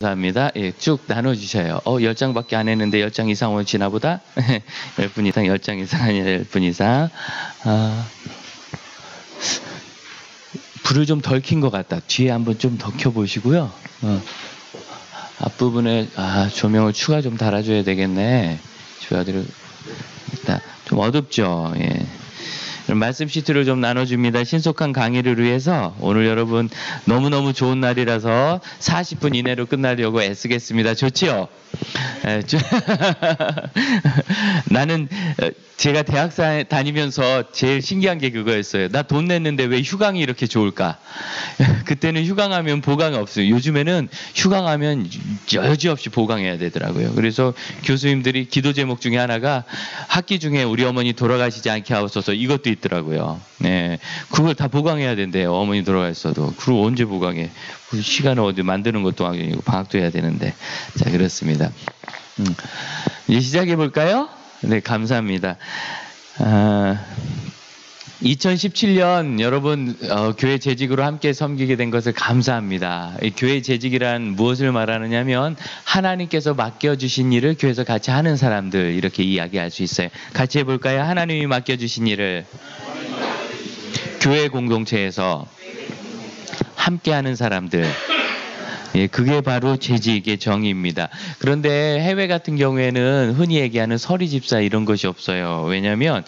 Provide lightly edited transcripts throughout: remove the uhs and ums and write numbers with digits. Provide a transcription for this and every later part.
감사합니다. 예, 쭉 나눠주셔요. 10장밖에 안 했는데 10장 이상 오시나 보다? 10분 이상, 10장 이상, 아니 10분 이상. 불을 좀 덜 킨 것 같다. 뒤에 한번 좀 더 켜보시고요. 앞부분에, 조명을 추가 좀 달아줘야 되겠네. 주아들을, 일단, 좀 어둡죠? 예. 말씀 시트를 좀 나눠줍니다. 신속한 강의를 위해서 오늘 여러분 너무너무 좋은 날이라서 40분 이내로 끝나려고 애쓰겠습니다. 좋지요? 나는 제가 대학 다니면서 제일 신기한 게 그거였어요. 나 돈 냈는데 왜 휴강이 이렇게 좋을까? 그때는 휴강하면 보강이 없어요. 요즘에는 휴강하면 여지없이 보강해야 되더라고요. 그래서 교수님들이 기도 제목 중에 하나가 학기 중에 우리 어머니 돌아가시지 않게 하옵소서, 이것도 있더라고요. 네, 그걸 다 보강해야 된대요. 어머니 돌아가셨어도. 그리고 언제 보강해? 시간을 어디 만드는 것도 아니고 방학도 해야 되는데. 자, 그렇습니다. 이제 시작해 볼까요? 네, 감사합니다. 2017년 여러분 교회 재직으로 함께 섬기게 된 것을 감사합니다. 이 교회 재직이란 무엇을 말하느냐면 하나님께서 맡겨주신 일을 교회에서 같이 하는 사람들, 이렇게 이야기할 수 있어요. 같이 해볼까요? 하나님이 맡겨주신 일을 교회 공동체에서 함께하는 사람들. 예, 그게 바로 재직의 정의입니다. 그런데 해외 같은 경우에는 흔히 얘기하는 서리 집사 이런 것이 없어요. 왜냐하면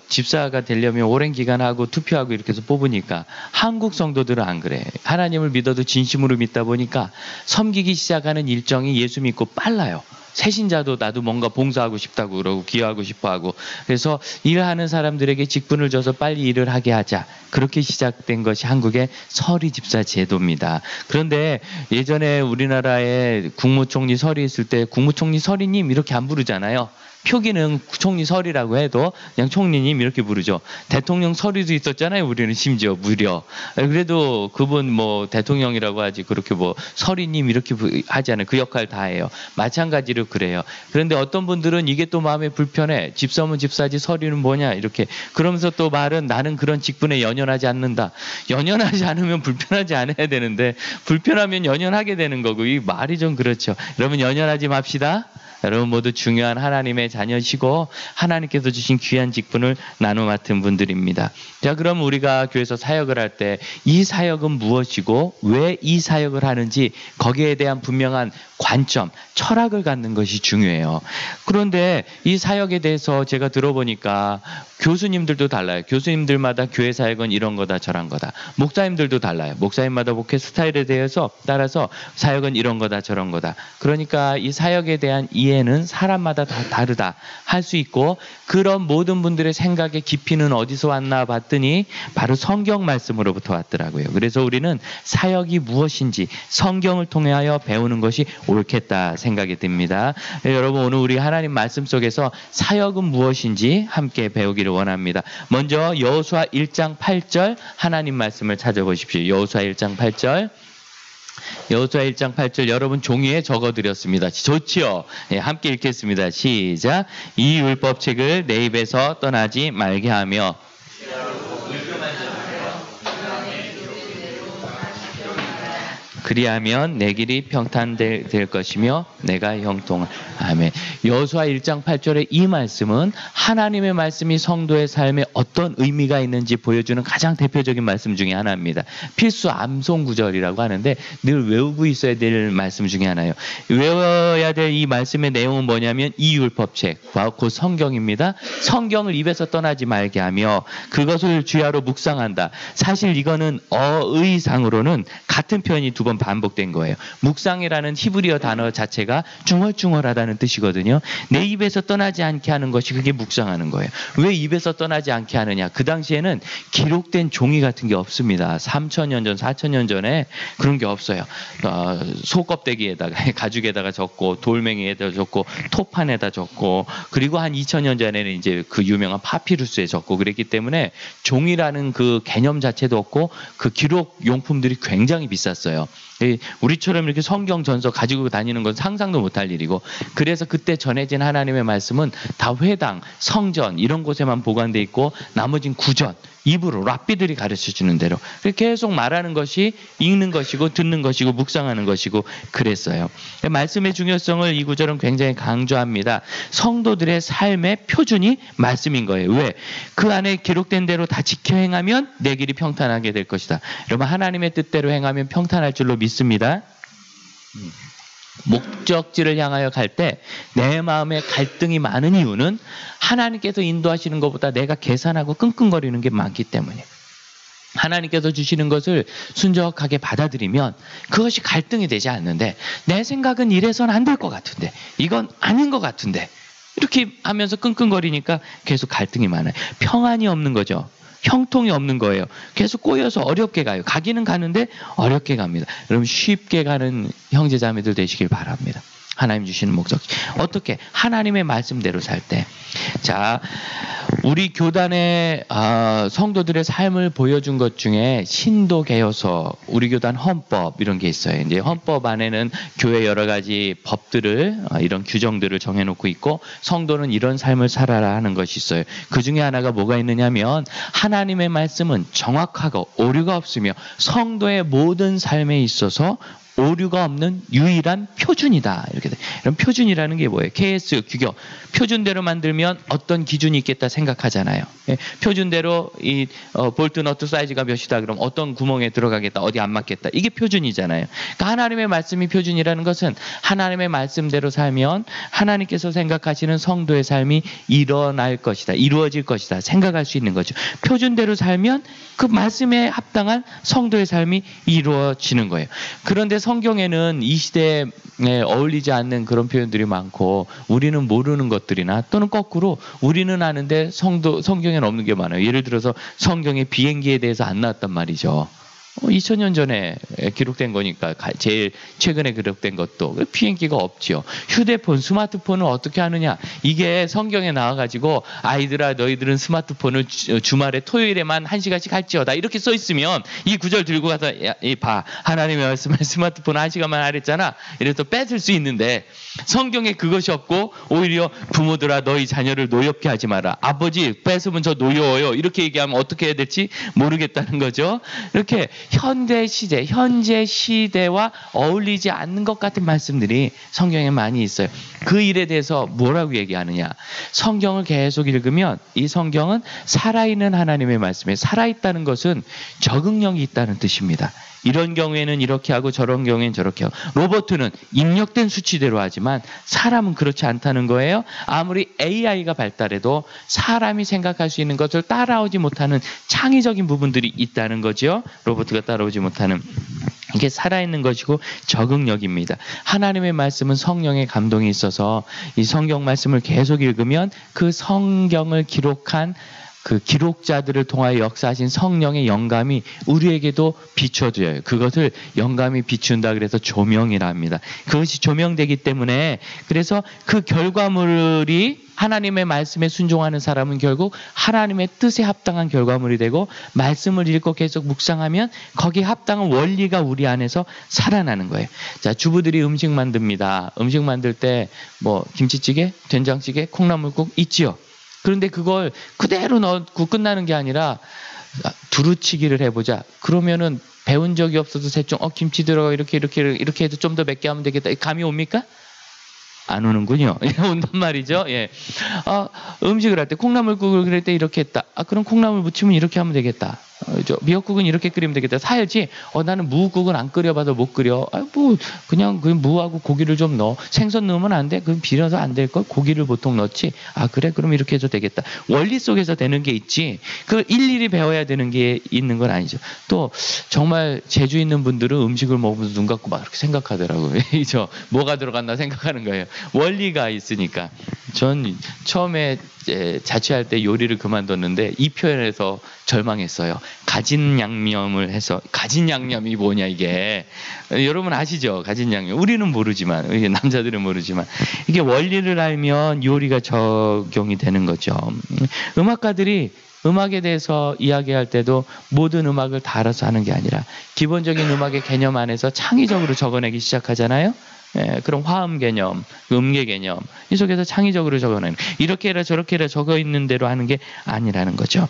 집사가 되려면 오랜 기간 하고 투표하고 이렇게 해서 뽑으니까. 한국 성도들은 안 그래. 하나님을 믿어도 진심으로 믿다 보니까 섬기기 시작하는 일정이 예수 믿고 빨라요. 새신자도 나도 뭔가 봉사하고 싶다고 그러고 기여하고 싶어하고, 그래서 일하는 사람들에게 직분을 줘서 빨리 일을 하게 하자, 그렇게 시작된 것이 한국의 서리 집사 제도입니다. 그런데 예전에 우리나라에 국무총리 서리 있을 때 국무총리 서리님 이렇게 안 부르잖아요. 표기는 총리 서리라고 해도 그냥 총리님 이렇게 부르죠. 대통령 서리도 있었잖아요. 우리는 심지어 무려. 그래도 그분 뭐 대통령이라고 하지 그렇게 뭐 서리님 이렇게 하지 않아요. 그 역할 다 해요. 마찬가지로 그래요. 그런데 어떤 분들은 이게 또 마음에 불편해. 집사면 집사지 서리는 뭐냐 이렇게. 그러면서 또 말은 나는 그런 직분에 연연하지 않는다. 연연하지 않으면 불편하지 않아야 되는데 불편하면 연연하게 되는 거고, 이 말이 좀 그렇죠. 여러분 연연하지 맙시다. 여러분 모두 중요한 하나님의 자녀시고 하나님께서 주신 귀한 직분을 나눠 맡은 분들입니다. 자, 그럼 우리가 교회에서 사역을 할 때 이 사역은 무엇이고 왜 이 사역을 하는지 거기에 대한 분명한 관점, 철학을 갖는 것이 중요해요. 그런데 이 사역에 대해서 제가 들어보니까 교수님들도 달라요. 교수님들마다 교회 사역은 이런 거다 저런 거다. 목사님들도 달라요. 목사님마다 목회 스타일에 대해서 따라서 사역은 이런 거다 저런 거다. 그러니까 이 사역에 대한 이해는 사람마다 다 다르다 할 수 있고, 그런 모든 분들의 생각의 깊이는 어디서 왔나 봤더니 바로 성경 말씀으로부터 왔더라고요. 그래서 우리는 사역이 무엇인지 성경을 통하여 배우는 것이 옳겠다 생각이 듭니다. 여러분 오늘 우리 하나님 말씀 속에서 사역은 무엇인지 함께 배우기를 원합니다. 먼저 여호수아 1장 8절 하나님 말씀을 찾아보십시오. 여호수아 1장 8절. 여호수아 1장 8절 여러분 종이에 적어드렸습니다. 좋지요? 예, 함께 읽겠습니다. 시작. 이 율법책을 내 입에서 떠나지 말게 하며 그리하면 내 길이 평탄될 것이며 내가 형통할. 아멘. 여호수아 1장 8절의 이 말씀은 하나님의 말씀이 성도의 삶에 어떤 의미가 있는지 보여주는 가장 대표적인 말씀 중에 하나입니다. 필수 암송 구절이라고 하는데 늘 외우고 있어야 될 말씀 중에 하나예요. 외워야 될 이 말씀의 내용은 뭐냐면 이 율법책, 곧 성경입니다. 성경을 입에서 떠나지 말게 하며 그것을 주야로 묵상한다. 사실 이거는 어의상으로는 같은 표현이 두 번 반복된 거예요. 묵상이라는 히브리어 단어 자체가 중얼중얼하다는 뜻이거든요. 내 입에서 떠나지 않게 하는 것이 그게 묵상하는 거예요. 왜 입에서 떠나지 않게 하느냐? 그 당시에는 기록된 종이 같은 게 없습니다. 3,000년 전, 4,000년 전에 그런 게 없어요. 소껍데기에다가 가죽에다가 적고 돌멩이에다 적고 토판에다 적고, 그리고 한 2,000년 전에는 이제 그 유명한 파피루스에 적고 그랬기 때문에 종이라는 그 개념 자체도 없고 그 기록 용품들이 굉장히 비쌌어요. 우리처럼 이렇게 성경 전서 가지고 다니는 건 상상도 못할 일이고, 그래서 그때 전해진 하나님의 말씀은 다 회당, 성전 이런 곳에만 보관돼 있고 나머진 구전, 입으로 랍비들이 가르쳐주는 대로 계속 말하는 것이 읽는 것이고 듣는 것이고 묵상하는 것이고 그랬어요. 말씀의 중요성을 이 구절은 굉장히 강조합니다. 성도들의 삶의 표준이 말씀인 거예요. 왜? 그 안에 기록된 대로 다 지켜 행하면 내 길이 평탄하게 될 것이다. 여러분 하나님의 뜻대로 행하면 평탄할 줄로 믿습니다. 목적지를 향하여 갈 때 내 마음에 갈등이 많은 이유는 하나님께서 인도하시는 것보다 내가 계산하고 끙끙거리는 게 많기 때문이에요. 하나님께서 주시는 것을 순적하게 받아들이면 그것이 갈등이 되지 않는데 내 생각은 이래서는 안 될 것 같은데 이건 아닌 것 같은데 이렇게 하면서 끙끙거리니까 계속 갈등이 많아요. 평안이 없는 거죠. 형통이 없는 거예요. 계속 꼬여서 어렵게 가요. 가기는 가는데 어렵게 갑니다. 여러분 쉽게 가는 형제자매들 되시길 바랍니다. 하나님 주시는 목적. 어떻게? 하나님의 말씀대로 살 때. 자, 우리 교단의 성도들의 삶을 보여준 것 중에 신도개요서, 우리 교단 헌법 이런 게 있어요. 이제 헌법 안에는 교회 여러 가지 법들을 이런 규정들을 정해놓고 있고 성도는 이런 삶을 살아라 하는 것이 있어요. 그 중에 하나가 뭐가 있느냐면 하나님의 말씀은 정확하고 오류가 없으며 성도의 모든 삶에 있어서 오류가 없는 유일한 표준이다. 이렇게 돼. 이런 표준이라는 게 뭐예요? KS 규격. 표준대로 만들면 어떤 기준이 있겠다 생각하잖아요. 예, 표준대로 이 볼트 너트 사이즈가 몇이다 그럼 어떤 구멍에 들어가겠다, 어디 안 맞겠다. 이게 표준이잖아요. 그러니까 하나님의 말씀이 표준이라는 것은 하나님의 말씀대로 살면 하나님께서 생각하시는 성도의 삶이 일어날 것이다, 이루어질 것이다 생각할 수 있는 거죠. 표준대로 살면 그 말씀에 합당한 성도의 삶이 이루어지는 거예요. 그런데 성경에는 이 시대에 어울리지 않는 그런 표현들이 많고 우리는 모르는 것들이나 또는 거꾸로 우리는 아는데 성경에는 없는 게 많아요. 예를 들어서 성경에 비행기에 대해서 안 나왔단 말이죠. 2000년 전에 기록된 거니까 제일 최근에 기록된 것도 비행기가 없지요. 휴대폰, 스마트폰을 어떻게 하느냐. 이게 성경에 나와가지고 아이들아 너희들은 스마트폰을 주말에 토요일에만 1시간씩 할지어다 이렇게 써 있으면 이 구절 들고 가서 봐. 하나님의 말씀에 스마트폰 1시간만 하랬잖아. 이래서 뺏을 수 있는데 성경에 그것이 없고 오히려 부모들아 너희 자녀를 노엽게 하지 마라. 아버지 뺏으면 저 노여워요. 이렇게 얘기하면 어떻게 해야 될지 모르겠다는 거죠. 이렇게 현대 시대와 어울리지 않는 것 같은 말씀들이 성경에 많이 있어요. 그 일에 대해서 뭐라고 얘기하느냐. 성경을 계속 읽으면 이 성경은 살아있는 하나님의 말씀에 살아있다는 것은 적응력이 있다는 뜻입니다. 이런 경우에는 이렇게 하고 저런 경우에는 저렇게 하고 로봇은 입력된 수치대로 하지만 사람은 그렇지 않다는 거예요. 아무리 AI가 발달해도 사람이 생각할 수 있는 것을 따라오지 못하는 창의적인 부분들이 있다는 거죠. 로봇가 따라오지 못하는. 이게 살아있는 것이고 적응력입니다. 하나님의 말씀은 성령의 감동이 있어서 이 성경 말씀을 계속 읽으면 그 성경을 기록한 그 기록자들을 통하여 역사하신 성령의 영감이 우리에게도 비춰져요. 그것을 영감이 비춘다 그래서 조명이라 합니다. 그것이 조명되기 때문에 그래서 그 결과물이 하나님의 말씀에 순종하는 사람은 결국 하나님의 뜻에 합당한 결과물이 되고 말씀을 읽고 계속 묵상하면 거기에 합당한 원리가 우리 안에서 살아나는 거예요. 자, 주부들이 음식 만듭니다. 음식 만들 때 뭐 김치찌개, 된장찌개, 콩나물국 있지요. 그런데 그걸 그대로 넣고 끝나는 게 아니라 두루치기를 해보자. 그러면은 배운 적이 없어도 대충 김치 들어가 이렇게 해도 좀 더 맵게 하면 되겠다. 감이 옵니까? 안 오는군요. 온단 말이죠. 예. 음식을 할 때 콩나물국을 끓일 때 이렇게 했다. 그럼 콩나물 무치면 이렇게 하면 되겠다. 미역국은 이렇게 끓이면 되겠다. 살지. 나는 무국은 안 끓여봐서 못 끓여. 그냥 그 무하고 고기를 좀 넣어. 생선 넣으면 안 돼. 그럼 비려서 안 될 걸. 고기를 보통 넣지. 그래. 그럼 이렇게 해도 되겠다. 원리 속에서 되는 게 있지. 그걸 일일이 배워야 되는 게 있는 건 아니죠. 또 정말 재주 있는 분들은 음식을 먹으면서 눈 감고 막 이렇게 생각하더라고요. 뭐가 들어갔나 생각하는 거예요. 원리가 있으니까. 전 처음에 자취할 때 요리를 그만뒀는데 이 표현에서 절망했어요. 가진 양념을 해서. 가진 양념이 뭐냐 이게. 여러분 아시죠? 가진 양념. 우리는 모르지만, 남자들은 모르지만 이게 원리를 알면 요리가 적용이 되는 거죠. 음악가들이 음악에 대해서 이야기할 때도 모든 음악을 다 알아서 하는 게 아니라 기본적인 음악의 개념 안에서 창의적으로 적어내기 시작하잖아요. 그런 화음 개념, 음계 개념 이 속에서 창의적으로 적어내는, 이렇게 해라 저렇게 해라 적어 있는 대로 하는 게 아니라는 거죠.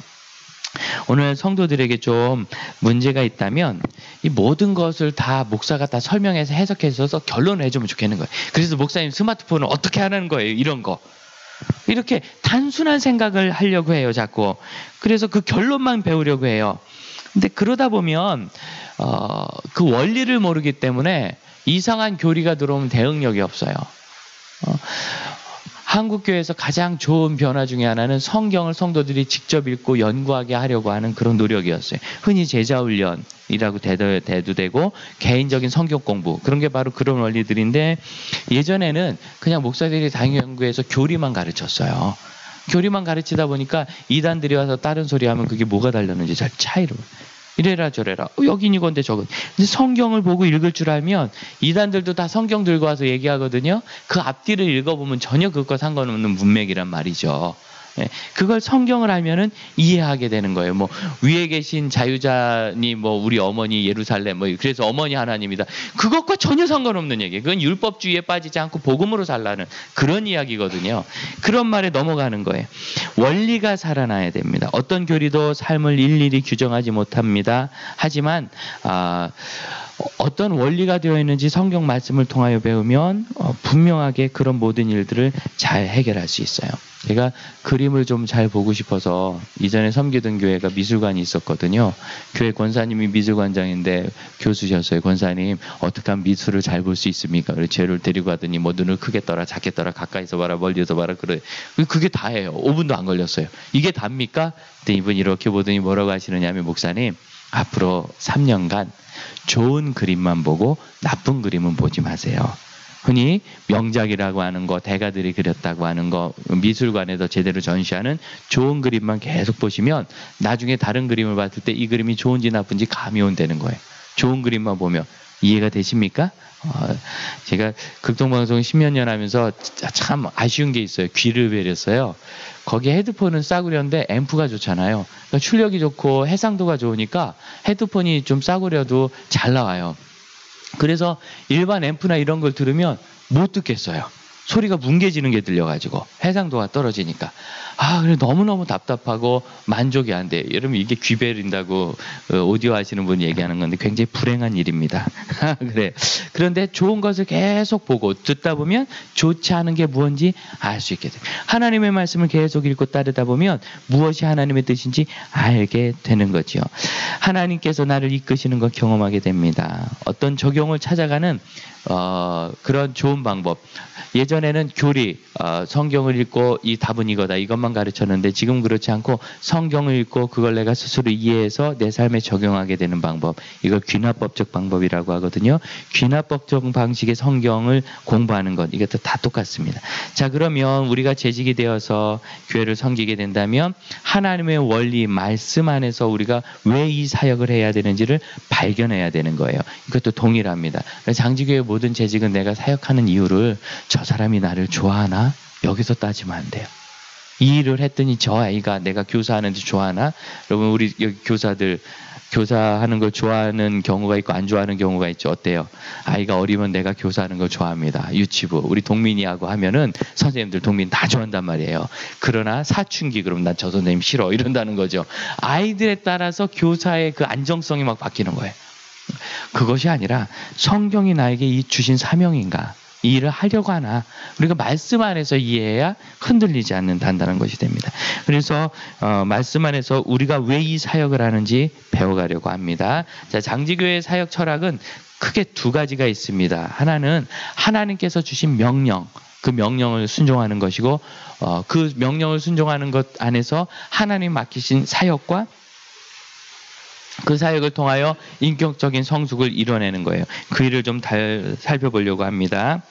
오늘 성도들에게 좀 문제가 있다면 이 모든 것을 다 목사가 다 설명해서 해석해서 결론을 해주면 좋겠는 거예요. 그래서 목사님 스마트폰을 어떻게 하는 거예요? 이런 거. 이렇게 단순한 생각을 하려고 해요, 자꾸. 그래서 그 결론만 배우려고 해요. 근데 그러다 보면 그 원리를 모르기 때문에 이상한 교리가 들어오면 대응력이 없어요. 한국교회에서 가장 좋은 변화 중에 하나는 성경을 성도들이 직접 읽고 연구하게 하려고 하는 그런 노력이었어요. 흔히 제자훈련이라고 대도 되고 개인적인 성경 공부, 그런 게 바로 그런 원리들인데, 예전에는 그냥 목사들이 당연교회에서 교리만 가르쳤어요. 교리만 가르치다 보니까 이단들이 와서 다른 소리 하면 그게 뭐가 달렸는지 잘 차이로. 이래라 저래라. 여긴 이건데 저건. 근데 성경을 보고 읽을 줄 알면 이단들도 다 성경 들고 와서 얘기하거든요. 그 앞뒤를 읽어보면 전혀 그것과 상관없는 문맥이란 말이죠. 예, 그걸 성경을 알면은 이해하게 되는 거예요. 뭐 위에 계신 자유자니 뭐 우리 어머니 예루살렘 뭐 그래서 어머니 하나님이다. 그것과 전혀 상관없는 얘기예요. 그건 율법주의에 빠지지 않고 복음으로 살라는 그런 이야기거든요. 그런 말에 넘어가는 거예요. 원리가 살아나야 됩니다. 어떤 교리도 삶을 일일이 규정하지 못합니다. 하지만 어떤 원리가 되어 있는지 성경 말씀을 통하여 배우면 분명하게 그런 모든 일들을 잘 해결할 수 있어요. 제가 그림을 좀 잘 보고 싶어서 이전에 섬기던 교회가 미술관이 있었거든요. 교회 권사님이 미술관장인데 교수셨어요. 권사님 어떻게 하면 미술을 잘 볼 수 있습니까? 그래서 쟤를 데리고 가더니 뭐 눈을 크게 떠라 작게 떠라 가까이서 봐라 멀리서 봐라 그래. 그게 다예요. 5분도 안 걸렸어요. 이게 답니까? 근데 이분이 이렇게 보더니 뭐라고 하시느냐면, 목사님 앞으로 3년간 좋은 그림만 보고 나쁜 그림은 보지 마세요. 흔히 명작이라고 하는 거, 대가들이 그렸다고 하는 거, 미술관에서 제대로 전시하는 좋은 그림만 계속 보시면 나중에 다른 그림을 봤을 때 이 그림이 좋은지 나쁜지 감이 온다는 거예요. 좋은 그림만 보면. 이해가 되십니까? 제가 극동방송 10몇 년 하면서 참 아쉬운 게 있어요. 귀를 베렸어요. 거기에 헤드폰은 싸구려인데 앰프가 좋잖아요. 그러니까 출력이 좋고 해상도가 좋으니까 헤드폰이 좀 싸구려도 잘 나와요. 그래서 일반 앰프나 이런 걸 들으면 못 듣겠어요. 소리가 뭉개지는 게 들려가지고 해상도가 떨어지니까. 그래 너무너무 답답하고 만족이 안 돼. 여러분 이게 귀 베린다고 오디오 하시는 분이 얘기하는 건데 굉장히 불행한 일입니다. 그래. 그런데 좋은 것을 계속 보고 듣다 보면 좋지 않은 게 무엇인지 알 수 있게 돼. 하나님의 말씀을 계속 읽고 따르다 보면 무엇이 하나님의 뜻인지 알게 되는 거죠. 하나님께서 나를 이끄시는 걸 경험하게 됩니다. 어떤 적용을 찾아가는 그런 좋은 방법. 예전에는 교리, 성경을 읽고 이 답은 이거다 이것만 가르쳤는데 지금 그렇지 않고 성경을 읽고 그걸 내가 스스로 이해해서 내 삶에 적용하게 되는 방법, 이걸 귀납법적 방법이라고 하거든요. 귀납법적 방식의 성경을 공부하는 것, 이것도 다 똑같습니다. 자, 그러면 우리가 재직이 되어서 교회를 섬기게 된다면 하나님의 원리, 말씀 안에서 우리가 왜 이 사역을 해야 되는지를 발견해야 되는 거예요. 이것도 동일합니다. 장지교회 모든 재직은 내가 사역하는 이유를 저 사람이 나를 좋아하나? 여기서 따지면 안 돼요. 이 일을 했더니 저 아이가 내가 교사하는데 좋아하나? 여러분 우리 여기 교사들 교사하는 걸 좋아하는 경우가 있고 안 좋아하는 경우가 있죠. 어때요? 아이가 어리면 내가 교사하는 걸 좋아합니다. 유치부 우리 동민이하고 하면은 선생님들 동민 다 좋아한단 말이에요. 그러나 사춘기 그러면 난 저 선생님 싫어 이런다는 거죠. 아이들에 따라서 교사의 그 안정성이 막 바뀌는 거예요. 그것이 아니라 성경이 나에게 이 주신 사명인가? 이 일을 하려고 하나? 우리가 말씀 안에서 이해해야 흔들리지 않는 단단한 것이 됩니다. 그래서 말씀 안에서 우리가 왜 이 사역을 하는지 배워가려고 합니다. 자, 장지교회의 사역 철학은 크게 두 가지가 있습니다. 하나는 하나님께서 주신 명령, 그 명령을 순종하는 것이고 그 명령을 순종하는 것 안에서 하나님 맡기신 사역과 그 사역을 통하여 인격적인 성숙을 이뤄내는 거예요. 그 일을 좀 살펴보려고 합니다.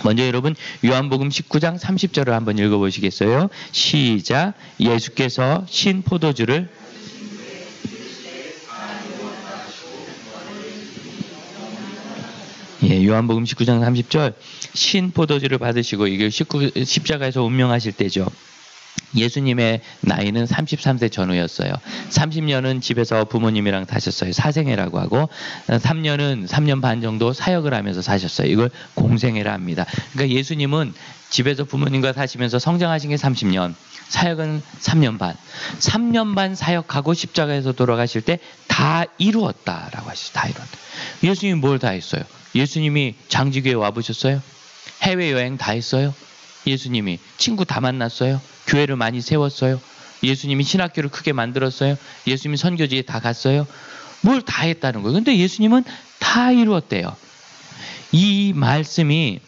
먼저 여러분 요한복음 19장 30절을 한번 읽어보시겠어요? 시작. 예수께서 신 포도주를 요한복음 19장 30절 신 포도주를 받으시고 이게 십자가에서 운명하실 때죠. 예수님의 나이는 33세 전후였어요. 30년은 집에서 부모님이랑 사셨어요. 사생애라고 하고 3년 반 정도 사역을 하면서 사셨어요. 이걸 공생애라 합니다. 그러니까 예수님은 집에서 부모님과 사시면서 성장하신 게 30년, 사역은 3년 반. 3년 반 사역하고 십자가에서 돌아가실 때 다 이루었다라고 하시죠. 다 이루었다. 예수님이 뭘 다 했어요? 예수님이 장지교회 와보셨어요? 해외여행 다 했어요? 예수님이 친구 다 만났어요? 교회를 많이 세웠어요? 예수님이 신학교를 크게 만들었어요? 예수님이 선교지에 다 갔어요? 뭘 다 했다는 거예요. 근데 예수님은 다 이루었대요. 이 말씀이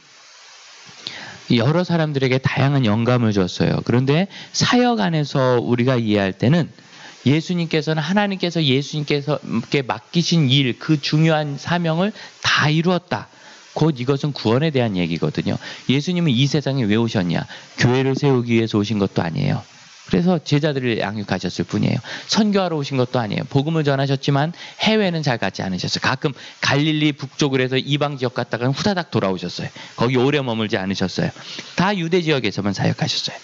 여러 사람들에게 다양한 영감을 줬어요. 그런데 사역 안에서 우리가 이해할 때는 예수님께서는 하나님께서 예수님께서께 맡기신 일, 그 중요한 사명을 다 이루었다. 곧 이것은 구원에 대한 얘기거든요. 예수님은 이 세상에 왜 오셨냐? 교회를 세우기 위해서 오신 것도 아니에요. 그래서 제자들을 양육하셨을 뿐이에요. 선교하러 오신 것도 아니에요. 복음을 전하셨지만 해외는 잘 가지 않으셨어요. 가끔 갈릴리 북쪽으로 해서 이방 지역 갔다가 후다닥 돌아오셨어요. 거기 오래 머물지 않으셨어요. 다 유대 지역에서만 사역하셨어요.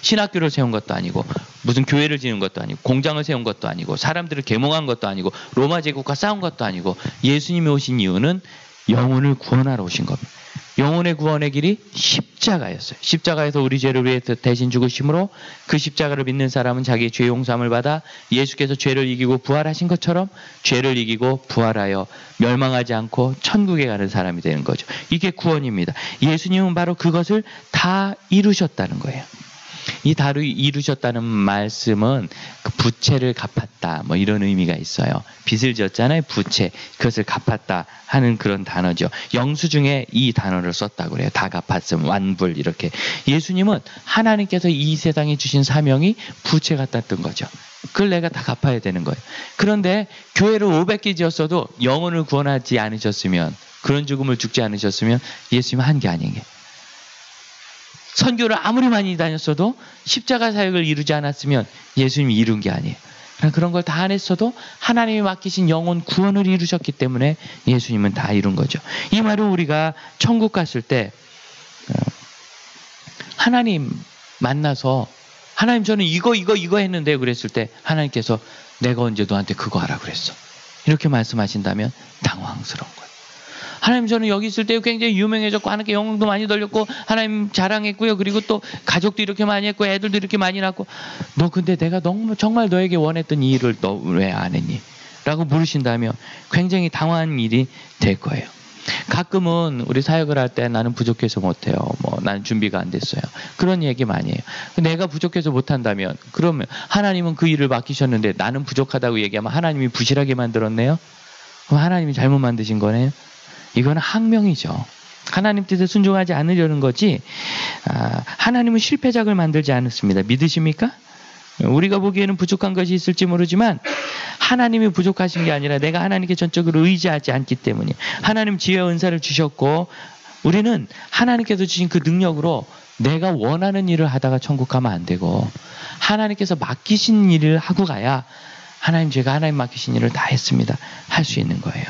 신학교를 세운 것도 아니고 무슨 교회를 지은 것도 아니고 공장을 세운 것도 아니고 사람들을 계몽한 것도 아니고 로마 제국과 싸운 것도 아니고 예수님이 오신 이유는 영혼을 구원하러 오신 겁니다. 영혼의 구원의 길이 십자가였어요. 십자가에서 우리 죄를 위해서 대신 죽으심으로 그 십자가를 믿는 사람은 자기의 죄 용서함을 받아 예수께서 죄를 이기고 부활하신 것처럼 죄를 이기고 부활하여 멸망하지 않고 천국에 가는 사람이 되는 거죠. 이게 구원입니다. 예수님은 바로 그것을 다 이루셨다는 거예요. 이 다루 이루셨다는 말씀은 그 부채를 갚았다 뭐 이런 의미가 있어요. 빚을 졌잖아요. 부채. 그것을 갚았다 하는 그런 단어죠. 영수증에 이 단어를 썼다고 그래요. 다 갚았음, 완불 이렇게. 예수님은 하나님께서 이 세상에 주신 사명이 부채 같았던 거죠. 그걸 내가 다 갚아야 되는 거예요. 그런데 교회를 500개 지었어도 영혼을 구원하지 않으셨으면, 그런 죽음을 죽지 않으셨으면 예수님은 한 게 아니에요. 선교를 아무리 많이 다녔어도 십자가 사역을 이루지 않았으면 예수님이 이룬 게 아니에요. 그런 걸 다 안 했어도 하나님이 맡기신 영혼 구원을 이루셨기 때문에 예수님은 다 이룬 거죠. 이 말은 우리가 천국 갔을 때 하나님 만나서 하나님 저는 이거 했는데 그랬을 때 하나님께서 내가 언제 너한테 그거 하라 그랬어. 이렇게 말씀하신다면 당황스러운 거예요. 하나님 저는 여기 있을 때 굉장히 유명해졌고 하나님께 영광도 많이 돌렸고 하나님 자랑했고요. 그리고 또 가족도 이렇게 많이 했고 애들도 이렇게 많이 낳고 너 근데 내가 너무 정말 너에게 원했던 이 일을 너 왜 안 했니? 라고 물으신다면 굉장히 당황한 일이 될 거예요. 가끔은 우리 사역을 할 때 나는 부족해서 못해요. 뭐 나는 준비가 안 됐어요. 그런 얘기 많이 해요. 내가 부족해서 못한다면 그러면 하나님은 그 일을 맡기셨는데 나는 부족하다고 얘기하면 하나님이 부실하게 만들었네요? 그럼 하나님이 잘못 만드신 거네요? 이거는 항명이죠. 하나님 뜻에 순종하지 않으려는 거지 하나님은 실패작을 만들지 않았습니다. 믿으십니까? 우리가 보기에는 부족한 것이 있을지 모르지만 하나님이 부족하신 게 아니라 내가 하나님께 전적으로 의지하지 않기 때문에 하나님 지혜와 은사를 주셨고 우리는 하나님께서 주신 그 능력으로 내가 원하는 일을 하다가 천국 가면 안 되고 하나님께서 맡기신 일을 하고 가야 하나님 제가 하나님 맡기신 일을 다 했습니다. 할 수 있는 거예요.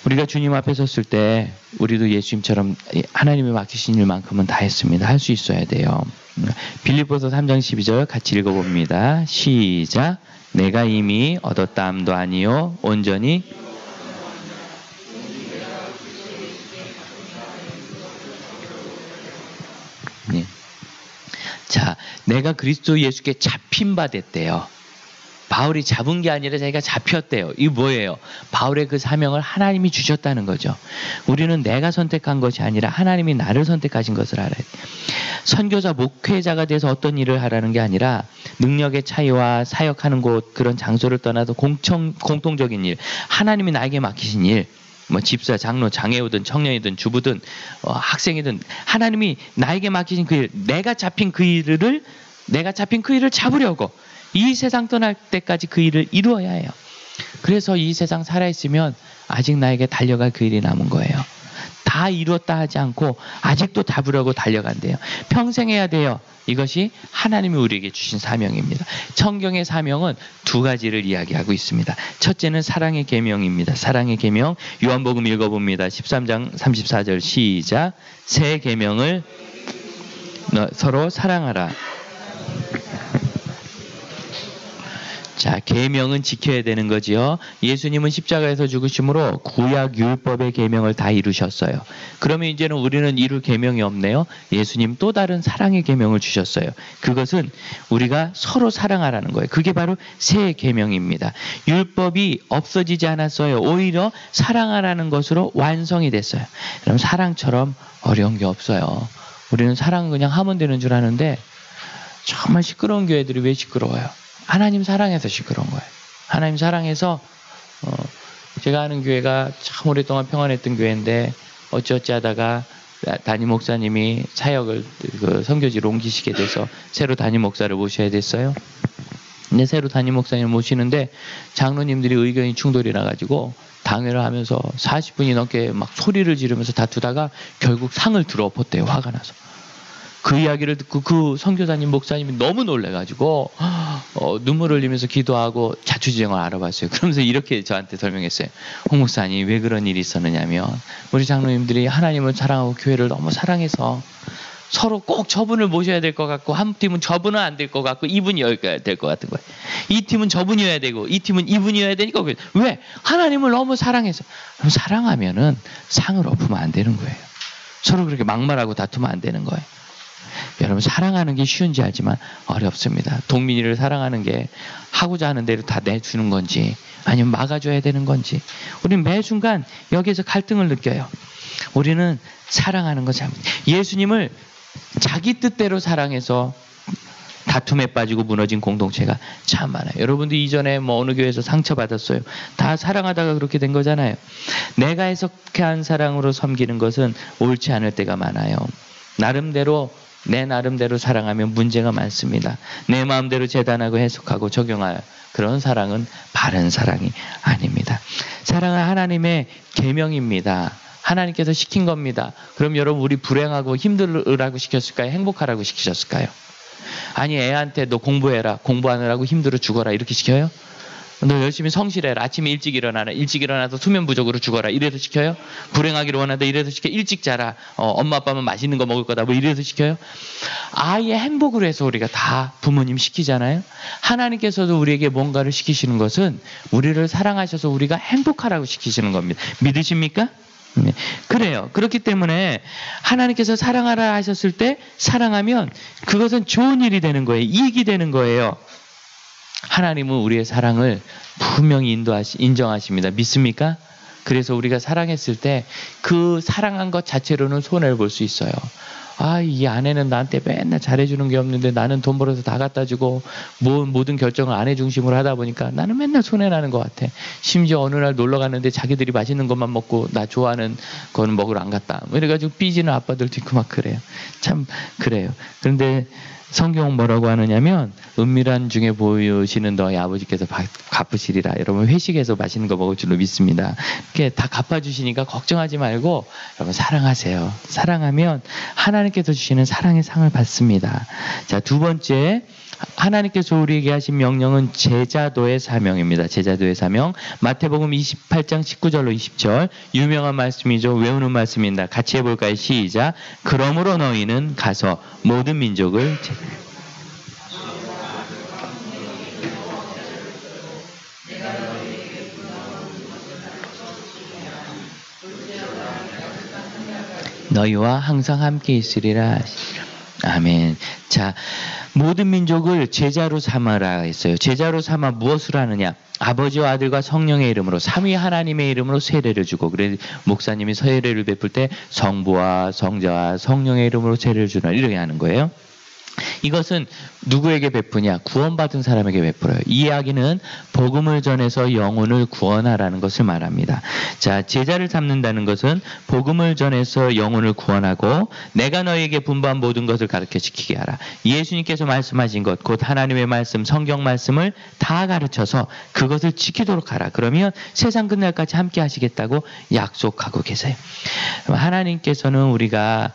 우리가 주님 앞에 섰을 때 우리도 예수님처럼 하나님이 맡기신 일만큼은 다 했습니다. 할 수 있어야 돼요. 빌립보서 3장 12절 같이 읽어봅니다. 시작. 내가 이미 얻었다함도 아니요 온전히 네. 자, 내가 그리스도 예수께 잡힌 바 됐대요. 바울이 잡은 게 아니라 자기가 잡혔대요. 이게 뭐예요? 바울의 그 사명을 하나님이 주셨다는 거죠. 우리는 내가 선택한 것이 아니라 하나님이 나를 선택하신 것을 알아야 돼요. 선교사, 목회자가 돼서 어떤 일을 하라는 게 아니라 능력의 차이와 사역하는 곳, 그런 장소를 떠나서 공통적인 일, 하나님이 나에게 맡기신 일, 뭐 집사, 장로, 장애우든 청년이든 주부든 학생이든 하나님이 나에게 맡기신 그 일, 내가 잡힌 그 일을 잡으려고 이 세상 떠날 때까지 그 일을 이루어야 해요. 그래서 이 세상 살아있으면 아직 나에게 달려갈 그 일이 남은 거예요. 다 이루었다 하지 않고 아직도 잡으려고 달려간대요. 평생 해야 돼요. 이것이 하나님이 우리에게 주신 사명입니다. 성경의 사명은 두 가지를 이야기하고 있습니다. 첫째는 사랑의 계명입니다. 사랑의 계명, 요한복음 읽어봅니다. 13장 34절 시작. 새 계명을 서로 사랑하라. 자, 계명은 지켜야 되는 거지요. 예수님은 십자가에서 죽으심으로 구약 율법의 계명을 다 이루셨어요. 그러면 이제는 우리는 이룰 계명이 없네요. 예수님 또 다른 사랑의 계명을 주셨어요. 그것은 우리가 서로 사랑하라는 거예요. 그게 바로 새 계명입니다. 율법이 없어지지 않았어요. 오히려 사랑하라는 것으로 완성이 됐어요. 그럼 사랑처럼 어려운 게 없어요. 우리는 사랑은 그냥 하면 되는 줄 아는데 정말 시끄러운 교회들이 왜 시끄러워요? 하나님 사랑해서 시끄러운 거예요. 하나님 사랑해서 제가 아는 교회가 참 오랫동안 평안했던 교회인데 어찌어찌 하다가 담임 목사님이 사역을 선교지로 옮기시게 돼서 새로 담임 목사를 모셔야 됐어요. 근데 새로 담임 목사님을 모시는데 장로님들이 의견이 충돌이 나가지고 당회를 하면서 40분이 넘게 막 소리를 지르면서 다투다가 결국 상을 들어 엎었대요. 화가 나서. 그 이야기를 듣고 그 선교사님 목사님이 너무 놀래가지고 눈물을 흘리면서 기도하고 자초지종을 알아봤어요. 그러면서 이렇게 저한테 설명했어요. 홍 목사님 왜 그런 일이 있었느냐면 우리 장로님들이 하나님을 사랑하고 교회를 너무 사랑해서 서로 꼭 저분을 모셔야 될 것 같고 한 팀은 저분은 안 될 것 같고 이분이어야 될 것 같은 거예요. 이 팀은 저분이어야 되고 이 팀은 이분이어야 되니까 왜? 하나님을 너무 사랑해서. 그럼 사랑하면은 상을 엎으면 안 되는 거예요. 서로 그렇게 막말하고 다투면 안 되는 거예요. 여러분 사랑하는 게 쉬운지 알지만 어렵습니다. 동민이를 사랑하는 게 하고자 하는 대로 다 내주는 건지 아니면 막아줘야 되는 건지 우리는 매 순간 여기에서 갈등을 느껴요. 우리는 사랑하는 거 잘못. 예수님을 자기 뜻대로 사랑해서 다툼에 빠지고 무너진 공동체가 참 많아요. 여러분도 이전에 뭐 어느 교회에서 상처받았어요. 다 사랑하다가 그렇게 된 거잖아요. 내가 해석한 사랑으로 섬기는 것은 옳지 않을 때가 많아요. 내 나름대로 사랑하면 문제가 많습니다. 내 마음대로 재단하고 해석하고 적용할 그런 사랑은 바른 사랑이 아닙니다. 사랑은 하나님의 계명입니다. 하나님께서 시킨 겁니다. 그럼 여러분 우리 불행하고 힘들으라고 시켰을까요? 행복하라고 시키셨을까요? 아니 애한테 너 공부해라. 공부하느라고 힘들어 죽어라. 이렇게 시켜요? 너 열심히 성실해라. 아침에 일찍 일어나라. 일찍 일어나서 수면 부족으로 죽어라. 이래서 시켜요? 불행하기를 원한다. 이래서 시켜요? 일찍 자라. 엄마 아빠만 맛있는 거 먹을 거다. 뭐 이래서 시켜요? 아이의 행복을 위해서 우리가 다 부모님 시키잖아요. 하나님께서도 우리에게 뭔가를 시키시는 것은 우리를 사랑하셔서 우리가 행복하라고 시키시는 겁니다. 믿으십니까? 네. 그래요. 그렇기 때문에 하나님께서 사랑하라 하셨을 때 사랑하면 그것은 좋은 일이 되는 거예요. 이익이 되는 거예요. 하나님은 우리의 사랑을 분명히 인정하십니다. 믿습니까? 그래서 우리가 사랑했을 때 그 사랑한 것 자체로는 손해를 볼 수 있어요. 아, 이 아내는 나한테 맨날 잘해주는 게 없는데 나는 돈 벌어서 다 갖다 주고 모든 결정을 아내 중심으로 하다 보니까 나는 맨날 손해나는 것 같아. 심지어 어느 날 놀러 갔는데 자기들이 맛있는 것만 먹고 나 좋아하는 거는 먹으러 안 갔다. 이래가지고 삐지는 아빠들도 있고 막 그래요. 참 그래요. 그런데 성경은 뭐라고 하느냐면 은밀한 중에 보이시는 너희 아버지께서 갚으시리라. 여러분 회식해서 맛있는 거 먹을 줄로 믿습니다. 이렇게 다 갚아주시니까 걱정하지 말고 여러분 사랑하세요. 사랑하면 하나님께서 주시는 사랑의 상을 받습니다. 자, 두 번째 하나님께서 우리에게 하신 명령은 제자도의 사명입니다. 제자도의 사명. 마태복음 28장 19절로 20절 유명한 말씀이죠. 외우는 말씀입니다. 같이 해볼까요? 시작. 그러므로 너희는 가서 모든 민족을 너희와 항상 함께 있으리라. 아멘. 자, 모든 민족을 제자로 삼아라 했어요. 제자로 삼아 무엇을 하느냐? 아버지와 아들과 성령의 이름으로 삼위 하나님의 이름으로 세례를 주고 그래 목사님이 세례를 베풀 때 성부와 성자와 성령의 이름으로 세례를 주라 이렇게 하는 거예요. 이것은 누구에게 베푸냐? 구원받은 사람에게 베풀어요. 이 이야기는 복음을 전해서 영혼을 구원하라는 것을 말합니다. 자, 제자를 삼는다는 것은 복음을 전해서 영혼을 구원하고 내가 너에게 분부한 모든 것을 가르쳐 지키게 하라. 예수님께서 말씀하신 것, 곧 하나님의 말씀, 성경 말씀을 다 가르쳐서 그것을 지키도록 하라. 그러면 세상 끝날까지 함께 하시겠다고 약속하고 계세요. 하나님께서는 우리가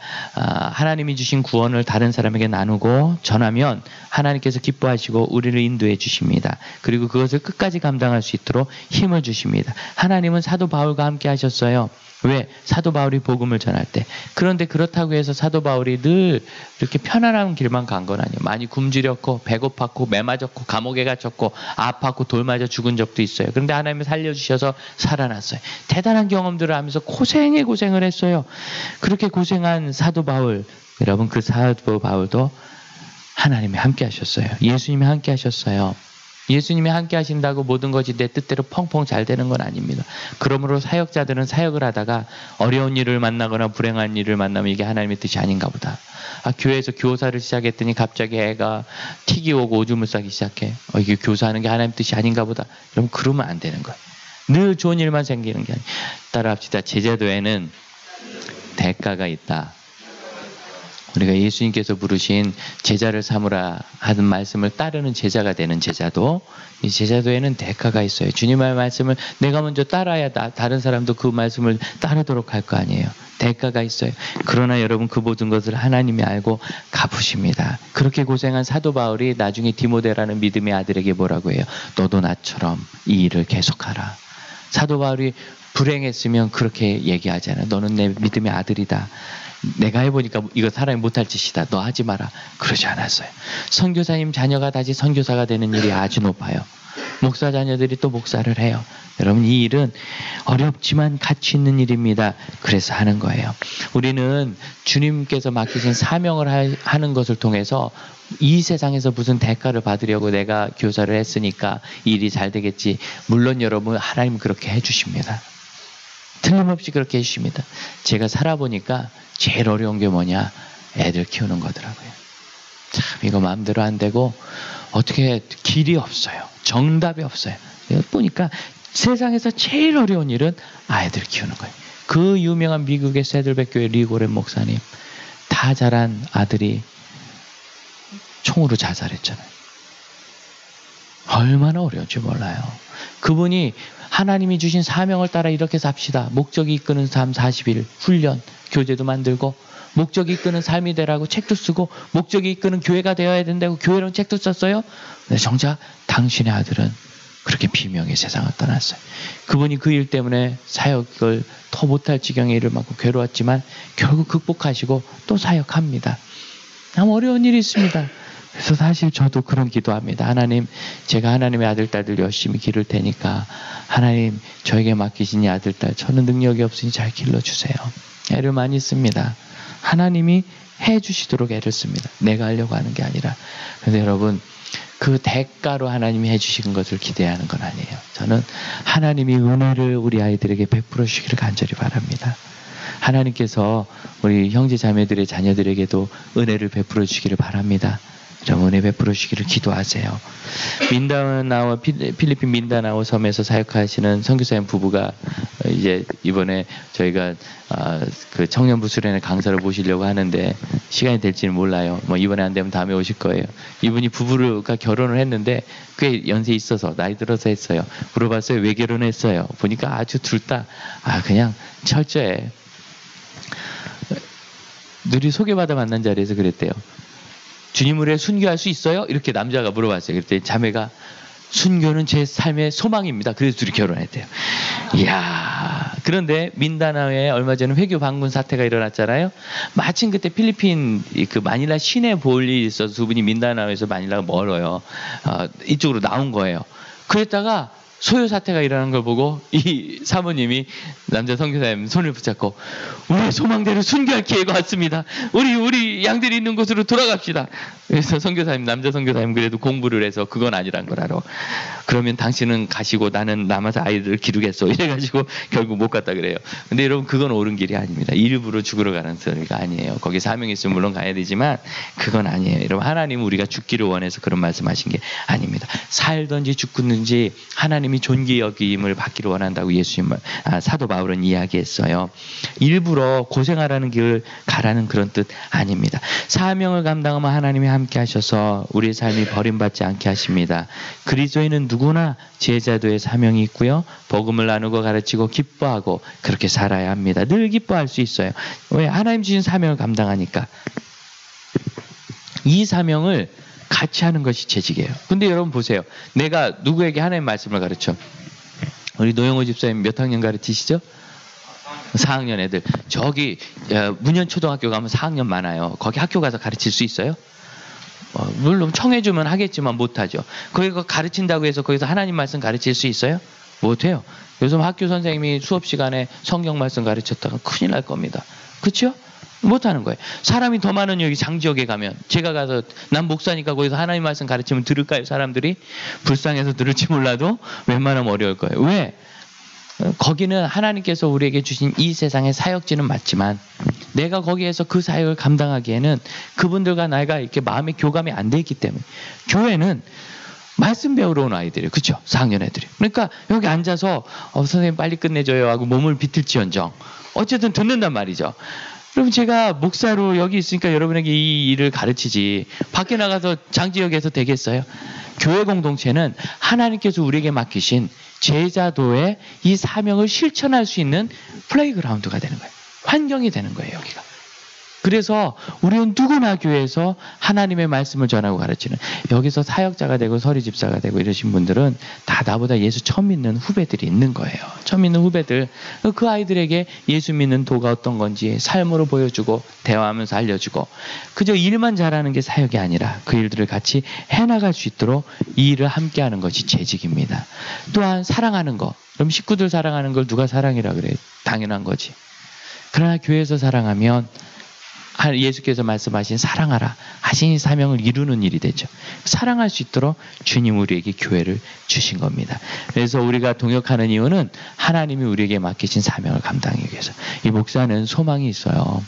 하나님이 주신 구원을 다른 사람에게 나누고 전하면 하나님께서 기뻐하시고 우리를 인도해 주십니다. 그리고 그것을 끝까지 감당할 수 있도록 힘을 주십니다. 하나님은 사도 바울과 함께 하셨어요. 왜? 사도 바울이 복음을 전할 때. 그런데 그렇다고 해서 사도 바울이 늘 이렇게 편안한 길만 간 건 아니에요. 많이 굶주렸고 배고팠고 매맞았고 감옥에 갇혔고 아팠고 돌 맞아 죽은 적도 있어요. 그런데 하나님이 살려주셔서 살아났어요. 대단한 경험들을 하면서 고생을 했어요. 그렇게 고생한 사도 바울, 여러분 그 사도 바울도 하나님이 함께 하셨어요. 예수님이 함께 하셨어요. 예수님이 함께 하신다고 모든 것이 내 뜻대로 펑펑 잘 되는 건 아닙니다. 그러므로 사역자들은 사역을 하다가 어려운 일을 만나거나 불행한 일을 만나면 이게 하나님의 뜻이 아닌가 보다. 교회에서 교사를 시작했더니 갑자기 애가 틱이 오고 오줌을 싸기 시작해. 이게 교사하는 게 하나님의 뜻이 아닌가 보다. 그럼 그러면 안 되는 거예요. 늘 좋은 일만 생기는 게 아니에요. 따라합시다. 제자도에는 대가가 있다. 우리가 예수님께서 부르신 제자를 삼으라 하는 말씀을 따르는 제자가 되는 제자도, 이 제자도에는 대가가 있어요. 주님의 말씀을 내가 먼저 따라야 다른 사람도 그 말씀을 따르도록 할 거 아니에요. 대가가 있어요. 그러나 여러분 그 모든 것을 하나님이 알고 갚으십니다. 그렇게 고생한 사도 바울이 나중에 디모데라는 믿음의 아들에게 뭐라고 해요? 너도 나처럼 이 일을 계속하라. 사도 바울이 불행했으면 그렇게 얘기하잖아요. 너는 내 믿음의 아들이다. 내가 해보니까 이거 사람이 못할 짓이다. 너 하지 마라. 그러지 않았어요. 선교사님 자녀가 다시 선교사가 되는 일이 아주 높아요. 목사 자녀들이 또 목사를 해요. 여러분 이 일은 어렵지만 가치 있는 일입니다. 그래서 하는 거예요. 우리는 주님께서 맡기신 사명을 하는 것을 통해서 이 세상에서 무슨 대가를 받으려고 내가 교사를 했으니까 이 일이 잘 되겠지. 물론 여러분 하나님은 그렇게 해주십니다. 틀림없이 그렇게 해주십니다. 제가 살아보니까 제일 어려운 게 뭐냐? 애들 키우는 거더라고요. 참 이거 마음대로 안 되고 어떻게 길이 없어요. 정답이 없어요. 보니까 세상에서 제일 어려운 일은 아이들 키우는 거예요. 그 유명한 미국의 세들백교회 리고렌 목사님 다 자란 아들이 총으로 자살했잖아요. 얼마나 어려운지 몰라요. 그분이 하나님이 주신 사명을 따라 이렇게 삽시다. 목적이 이끄는 삶 40일 훈련 교재도 만들고 목적이 이끄는 삶이 되라고 책도 쓰고 목적이 이끄는 교회가 되어야 된다고 교회론 책도 썼어요. 근데 정작 당신의 아들은 그렇게 비명의 세상을 떠났어요. 그분이 그 일 때문에 사역을 더 못할 지경에 일을 맡고 괴로웠지만 결국 극복하시고 또 사역합니다. 참 어려운 일이 있습니다. 그래서 사실 저도 그런 기도합니다. 하나님, 제가 하나님의 아들, 딸들 열심히 기를 테니까 하나님 저에게 맡기신 이 아들, 딸 저는 능력이 없으니 잘 길러주세요. 애를 많이 씁니다. 하나님이 해주시도록 애를 씁니다. 내가 하려고 하는 게 아니라. 그런데 여러분 그 대가로 하나님이 해주시는 것을 기대하는 건 아니에요. 저는 하나님이 은혜를 우리 아이들에게 베풀어 주시기를 간절히 바랍니다. 하나님께서 우리 형제 자매들의 자녀들에게도 은혜를 베풀어 주시기를 바랍니다. 좀 은혜 베풀어 주시기를 기도하세요. 민다나오 필리핀 민다나오 섬에서 사역하시는 선교사님 부부가 이제 이번에 저희가 그 청년부 수련회 강사를 모시려고 하는데 시간이 될지는 몰라요. 뭐 이번에 안 되면 다음에 오실 거예요. 이분이 부부가 결혼을 했는데 꽤 연세 있어서 나이 들어서 했어요. 물어봤어요. 왜 결혼했어요? 보니까 아주 둘 다 그냥 철저해. 둘이 소개받아 만난 자리에서 그랬대요. 주님을 위해 순교할 수 있어요? 이렇게 남자가 물어봤어요. 그랬더니 자매가 순교는 제 삶의 소망입니다. 그래서 둘이 결혼했대요. 이야. 그런데 민다나오에 얼마 전에 회교 방문 사태가 일어났잖아요. 마침 그때 필리핀 그 마닐라 시내 볼 일이 있어서 두 분이 민다나오에서 마닐라가 멀어요. 이쪽으로 나온 거예요. 그랬다가 소요 사태가 일어난 걸 보고 이 사모님이 남자 선교사님 손을 붙잡고 우리 소망대로 순교할 기회가 왔습니다. 우리 양들이 있는 곳으로 돌아갑시다. 그래서 선교사님 남자 선교사님 그래도 공부를 해서 그건 아니란 걸 알아. 그러면 당신은 가시고 나는 남아서 아이들을 기르겠어. 이래가지고 결국 못 갔다 그래요. 근데 여러분 그건 옳은 길이 아닙니다. 일부러 죽으러 가는 소리가 아니에요. 거기 사명이 있으면 물론 가야 되지만 그건 아니에요. 여러분 하나님은 우리가 죽기를 원해서 그런 말씀하신 게 아닙니다. 살든지 죽든지 하나님이 존귀 여김을 받기를 원한다고 사도 바울은 이야기했어요. 일부러 고생하라는 길을 가라는 그런 뜻 아닙니다. 사명을 감당하면 하나님이 함께 하셔서 우리의 삶이 버림받지 않게 하십니다. 그리스도인은 누구나 제자도의 사명이 있고요. 복음을 나누고 가르치고 기뻐하고 그렇게 살아야 합니다. 늘 기뻐할 수 있어요. 왜? 하나님 주신 사명을 감당하니까. 이 사명을 같이 하는 것이 재직이에요. 근데 여러분 보세요. 내가 누구에게 하나님 말씀을 가르쳐? 우리 노영호 집사님 몇 학년 가르치시죠? 4학년 애들 저기 문현초등학교 가면 4학년 많아요. 거기 학교 가서 가르칠 수 있어요? 물론 청해주면 하겠지만 못하죠. 거기 가르친다고 해서 거기서 하나님 말씀 가르칠 수 있어요? 못해요. 요즘 학교 선생님이 수업 시간에 성경 말씀 가르쳤다가 큰일 날 겁니다. 그렇죠? 못하는 거예요. 사람이 더 많은 여기 장지역에 가면 제가 가서 난 목사니까 거기서 하나님 말씀 가르치면 들을까요? 사람들이? 불쌍해서 들을지 몰라도 웬만하면 어려울 거예요. 왜? 거기는 하나님께서 우리에게 주신 이 세상의 사역지는 맞지만 내가 거기에서 그 사역을 감당하기에는 그분들과 내가 이렇게 마음의 교감이 안 돼 있기 때문에 교회는 말씀 배우러 온 아이들이에요. 그렇죠? 4학년 애들이. 그러니까 여기 앉아서 선생님 빨리 끝내줘요 하고 몸을 비틀지언정 어쨌든 듣는단 말이죠. 그럼 제가 목사로 여기 있으니까 여러분에게 이 일을 가르치지 밖에 나가서 장지역에서 되겠어요? 교회 공동체는 하나님께서 우리에게 맡기신 제자도의 이 사명을 실천할 수 있는 플레이그라운드가 되는 거예요. 환경이 되는 거예요, 여기가. 그래서 우리는 누구나 교회에서 하나님의 말씀을 전하고 가르치는 여기서 사역자가 되고 서리집사가 되고 이러신 분들은 다 나보다 예수 처음 믿는 후배들이 있는 거예요. 처음 믿는 후배들. 그 아이들에게 예수 믿는 도가 어떤 건지 삶으로 보여주고 대화하면서 알려주고 그저 일만 잘하는 게 사역이 아니라 그 일들을 같이 해나갈 수 있도록 이 일을 함께하는 것이 재직입니다. 또한 사랑하는 거. 그럼 식구들 사랑하는 걸 누가 사랑이라 그래요? 당연한 거지. 그러나 교회에서 사랑하면 예수께서 말씀하신 사랑하라 하신 이 사명을 이루는 일이 되죠. 사랑할 수 있도록 주님 우리에게 교회를 주신 겁니다. 그래서 우리가 동역하는 이유는 하나님이 우리에게 맡기신 사명을 감당하기 위해서. 이 목사는 소망이 있어요.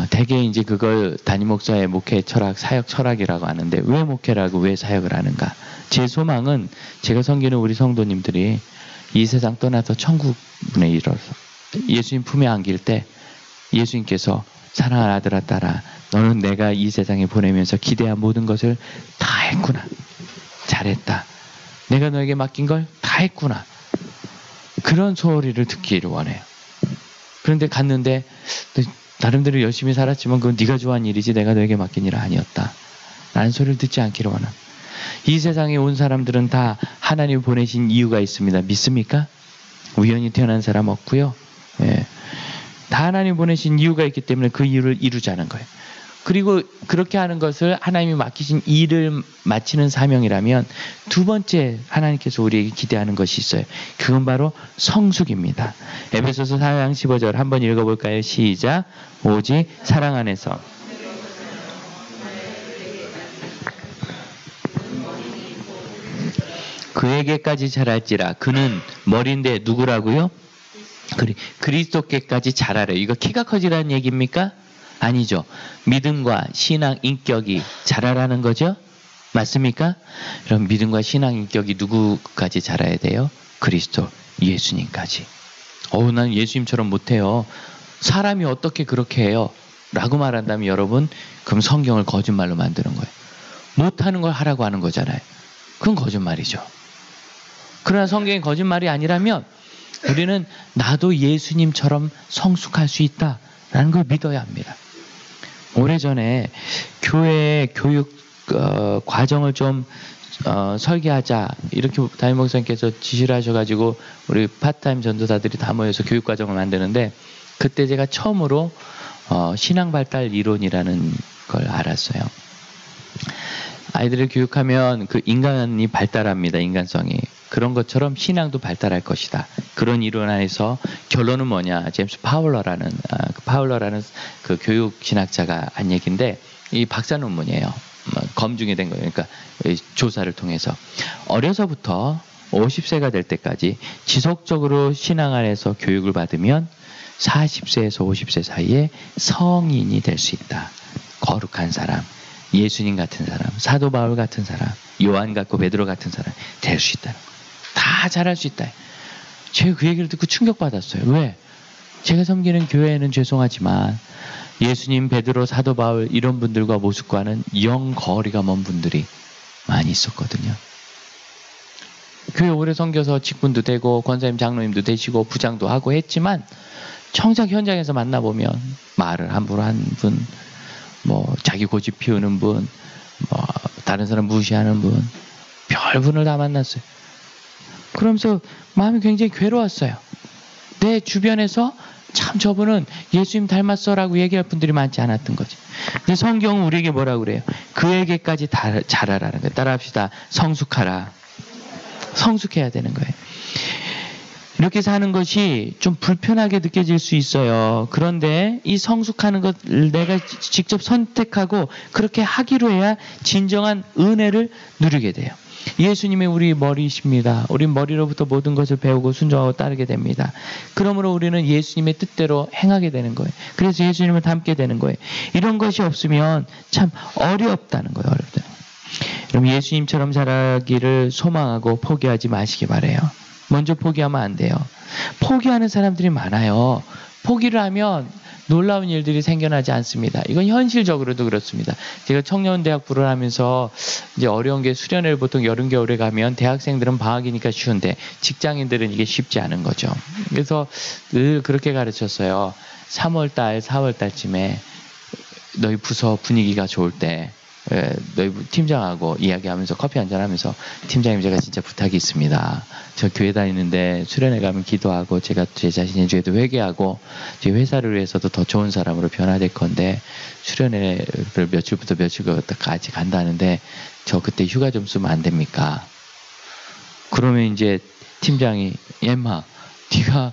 대개 이제 그걸 담임 목사의 목회 철학, 사역 철학이라고 하는데 왜 목회라고 왜 사역을 하는가? 제 소망은 제가 섬기는 우리 성도님들이 이 세상 떠나서 천국문에 이르러서 예수님 품에 안길 때 예수님께서 사랑하는 아들아 딸아 너는 내가 이 세상에 보내면서 기대한 모든 것을 다 했구나. 잘했다. 내가 너에게 맡긴 걸 다 했구나. 그런 소리를 듣기를 원해요. 그런데 갔는데 나름대로 열심히 살았지만 그건 네가 좋아한 일이지 내가 너에게 맡긴 일 아니었다. 라는 소리를 듣지 않기를 원합니다. 이 세상에 온 사람들은 다 하나님 보내신 이유가 있습니다. 믿습니까? 우연히 태어난 사람 없고요. 예. 다 하나님 보내신 이유가 있기 때문에 그 이유를 이루자는 거예요. 그리고 그렇게 하는 것을 하나님이 맡기신 일을 마치는 사명이라면 두 번째 하나님께서 우리에게 기대하는 것이 있어요. 그건 바로 성숙입니다. 에베소서 4장 15절 한번 읽어볼까요? 시작. 오직 사랑 안에서 그에게까지 자랄지라. 그는 머리인데 누구라고요? 그리스도께까지 자라래. 이거 키가 커지라는 얘기입니까? 아니죠. 믿음과 신앙 인격이 자라라는 거죠? 맞습니까? 그럼 믿음과 신앙 인격이 누구까지 자라야 돼요? 그리스도 예수님까지. 난 예수님처럼 못해요. 사람이 어떻게 그렇게 해요? 라고 말한다면 여러분 그럼 성경을 거짓말로 만드는 거예요. 못하는 걸 하라고 하는 거잖아요. 그건 거짓말이죠. 그러나 성경이 거짓말이 아니라면 우리는 나도 예수님처럼 성숙할 수 있다라는 걸 믿어야 합니다. 오래전에 교회 교육 과정을 좀 설계하자 이렇게 담임 목사님께서 지시를 하셔가지고 우리 파트타임 전도사들이 다 모여서 교육 과정을 만드는데 그때 제가 처음으로 신앙 발달 이론이라는 걸 알았어요. 아이들을 교육하면 그 인간이 발달합니다. 인간성이. 그런 것처럼 신앙도 발달할 것이다. 그런 이론 안에서 결론은 뭐냐? 제임스 파울러라는 그 교육 신학자가 한 얘기인데 이 박사 논문이에요. 검증이 된 거예요. 그러니까 조사를 통해서 어려서부터 50세가 될 때까지 지속적으로 신앙 안에서 교육을 받으면 40세에서 50세 사이에 성인이 될 수 있다. 거룩한 사람, 예수님 같은 사람, 사도 바울 같은 사람, 요한 같고 베드로 같은 사람 될 수 있다는 거예요. 다 잘할 수 있다. 제가 그 얘기를 듣고 충격받았어요. 왜? 제가 섬기는 교회에는 죄송하지만 예수님, 베드로, 사도 바울 이런 분들과 모습과는 영 거리가 먼 분들이 많이 있었거든요. 교회 오래 섬겨서 직분도 되고 권사님, 장로님도 되시고 부장도 하고 했지만 정작 현장에서 만나보면 말을 함부로 한 분, 뭐 자기 고집 피우는 분, 뭐 다른 사람 무시하는 분, 별 분을 다 만났어요. 그러면서 마음이 굉장히 괴로웠어요. 내 주변에서 참 저분은 예수님 닮았어라고 얘기할 분들이 많지 않았던 거죠. 근데 성경은 우리에게 뭐라고 그래요? 그에게까지 자라라는 거예요. 따라합시다. 성숙하라. 성숙해야 되는 거예요. 이렇게 사는 것이 좀 불편하게 느껴질 수 있어요. 그런데 이 성숙하는 것을 내가 직접 선택하고 그렇게 하기로 해야 진정한 은혜를 누리게 돼요. 예수님이 우리 머리이십니다. 우리 머리로부터 모든 것을 배우고 순종하고 따르게 됩니다. 그러므로 우리는 예수님의 뜻대로 행하게 되는 거예요. 그래서 예수님을 닮게 되는 거예요. 이런 것이 없으면 참 어렵다는 거예요. 어렵다. 그럼 예수님처럼 자라기를 소망하고 포기하지 마시기 바래요. 먼저 포기하면 안 돼요. 포기하는 사람들이 많아요. 포기를 하면 놀라운 일들이 생겨나지 않습니다. 이건 현실적으로도 그렇습니다. 제가 청년대학부를 하면서 이제 어려운 게 수련회를 보통 여름 겨울에 가면 대학생들은 방학이니까 쉬운데 직장인들은 이게 쉽지 않은 거죠. 그래서 늘 그렇게 가르쳤어요. 3월달, 4월달쯤에 너희 부서 분위기가 좋을 때 너희 팀장하고 이야기하면서 커피 한잔하면서 팀장님 제가 진짜 부탁이 있습니다. 저 교회 다니는데 수련회 가면 기도하고 제가 제 자신의 죄도 회개하고 제 회사를 위해서도 더 좋은 사람으로 변화될 건데 수련회를 며칠부터 며칠까지 간다는데 저 그때 휴가 좀 쓰면 안 됩니까? 그러면 이제 팀장이 엠마 네가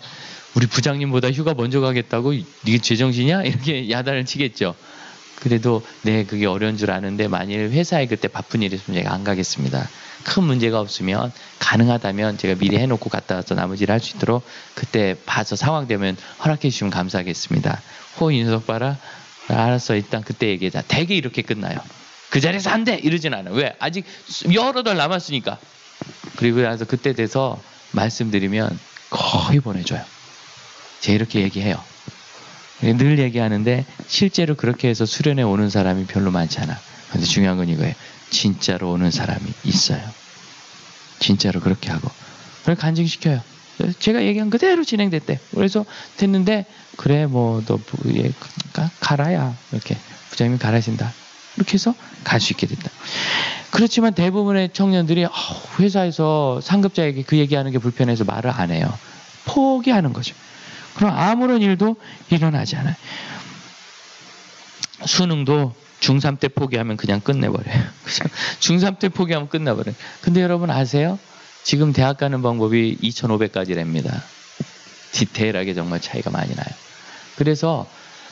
우리 부장님보다 휴가 먼저 가겠다고 이게 제정신이야? 이렇게 야단을 치겠죠. 그래도 네 그게 어려운 줄 아는데 만일 회사에 그때 바쁜 일이 있으면 제가 안 가겠습니다. 큰 문제가 없으면 가능하다면 제가 미리 해놓고 갔다 와서 나머지를 할 수 있도록 그때 봐서 상황 되면 허락해 주시면 감사하겠습니다. 호 이 녀석 봐라. 알았어 일단 그때 얘기하자. 대개 이렇게 끝나요. 그 자리에서 안 돼! 이러진 않아요. 왜? 아직 여러 달 남았으니까. 그리고 나서 그때 돼서 말씀드리면 거의 보내줘요. 제가 이렇게 얘기해요. 늘 얘기하는데 실제로 그렇게 해서 수련회 오는 사람이 별로 많지 않아. 근데 중요한 건 이거예요. 진짜로 오는 사람이 있어요. 진짜로 그렇게 하고. 그걸 간증시켜요. 제가 얘기한 그대로 진행됐대. 그래서 됐는데 그래 뭐 너 가라야 이렇게 부장님이 가라신다. 이렇게 해서 갈 수 있게 됐다. 그렇지만 대부분의 청년들이 회사에서 상급자에게 그 얘기하는 게 불편해서 말을 안 해요. 포기하는 거죠. 그럼 아무런 일도 일어나지 않아요. 수능도 중3 때 포기하면 그냥 끝내버려요. 중3 때 포기하면 끝나버려요. 근데 여러분 아세요? 지금 대학 가는 방법이 2,500가지랍니다. 디테일하게 정말 차이가 많이 나요. 그래서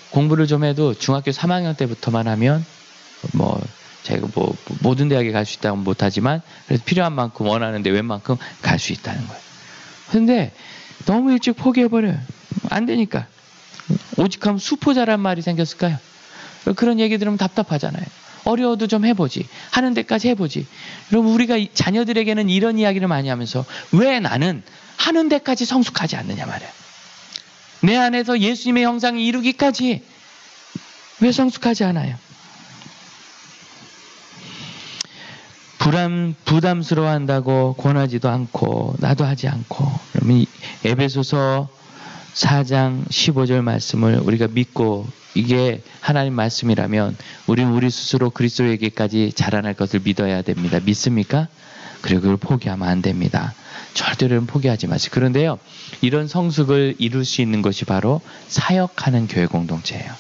공부를 좀 해도 중학교 3학년 때부터만 하면 제가 모든 대학에 갈 수 있다고는 못하지만 그래서 필요한 만큼 원하는데 웬만큼 갈 수 있다는 거예요. 근데 너무 일찍 포기해버려요. 안 되니까. 오직하면 수포자란 말이 생겼을까요? 그런 얘기 들으면 답답하잖아요. 어려워도 좀 해보지. 하는 데까지 해보지. 여러분 우리가 자녀들에게는 이런 이야기를 많이 하면서 왜 나는 하는 데까지 성숙하지 않느냐 말이에요. 내 안에서 예수님의 형상이 이루기까지 왜 성숙하지 않아요? 부담스러워한다고 권하지도 않고 나도 하지 않고. 그러면 에베소서 4장 15절 말씀을 우리가 믿고 이게 하나님 말씀이라면 우리는 우리 스스로 그리스도에게까지 자라날 것을 믿어야 됩니다. 믿습니까? 그리고 그걸 포기하면 안 됩니다. 절대로 포기하지 마세요. 그런데요, 이런 성숙을 이룰 수 있는 것이 바로 사역하는 교회 공동체예요.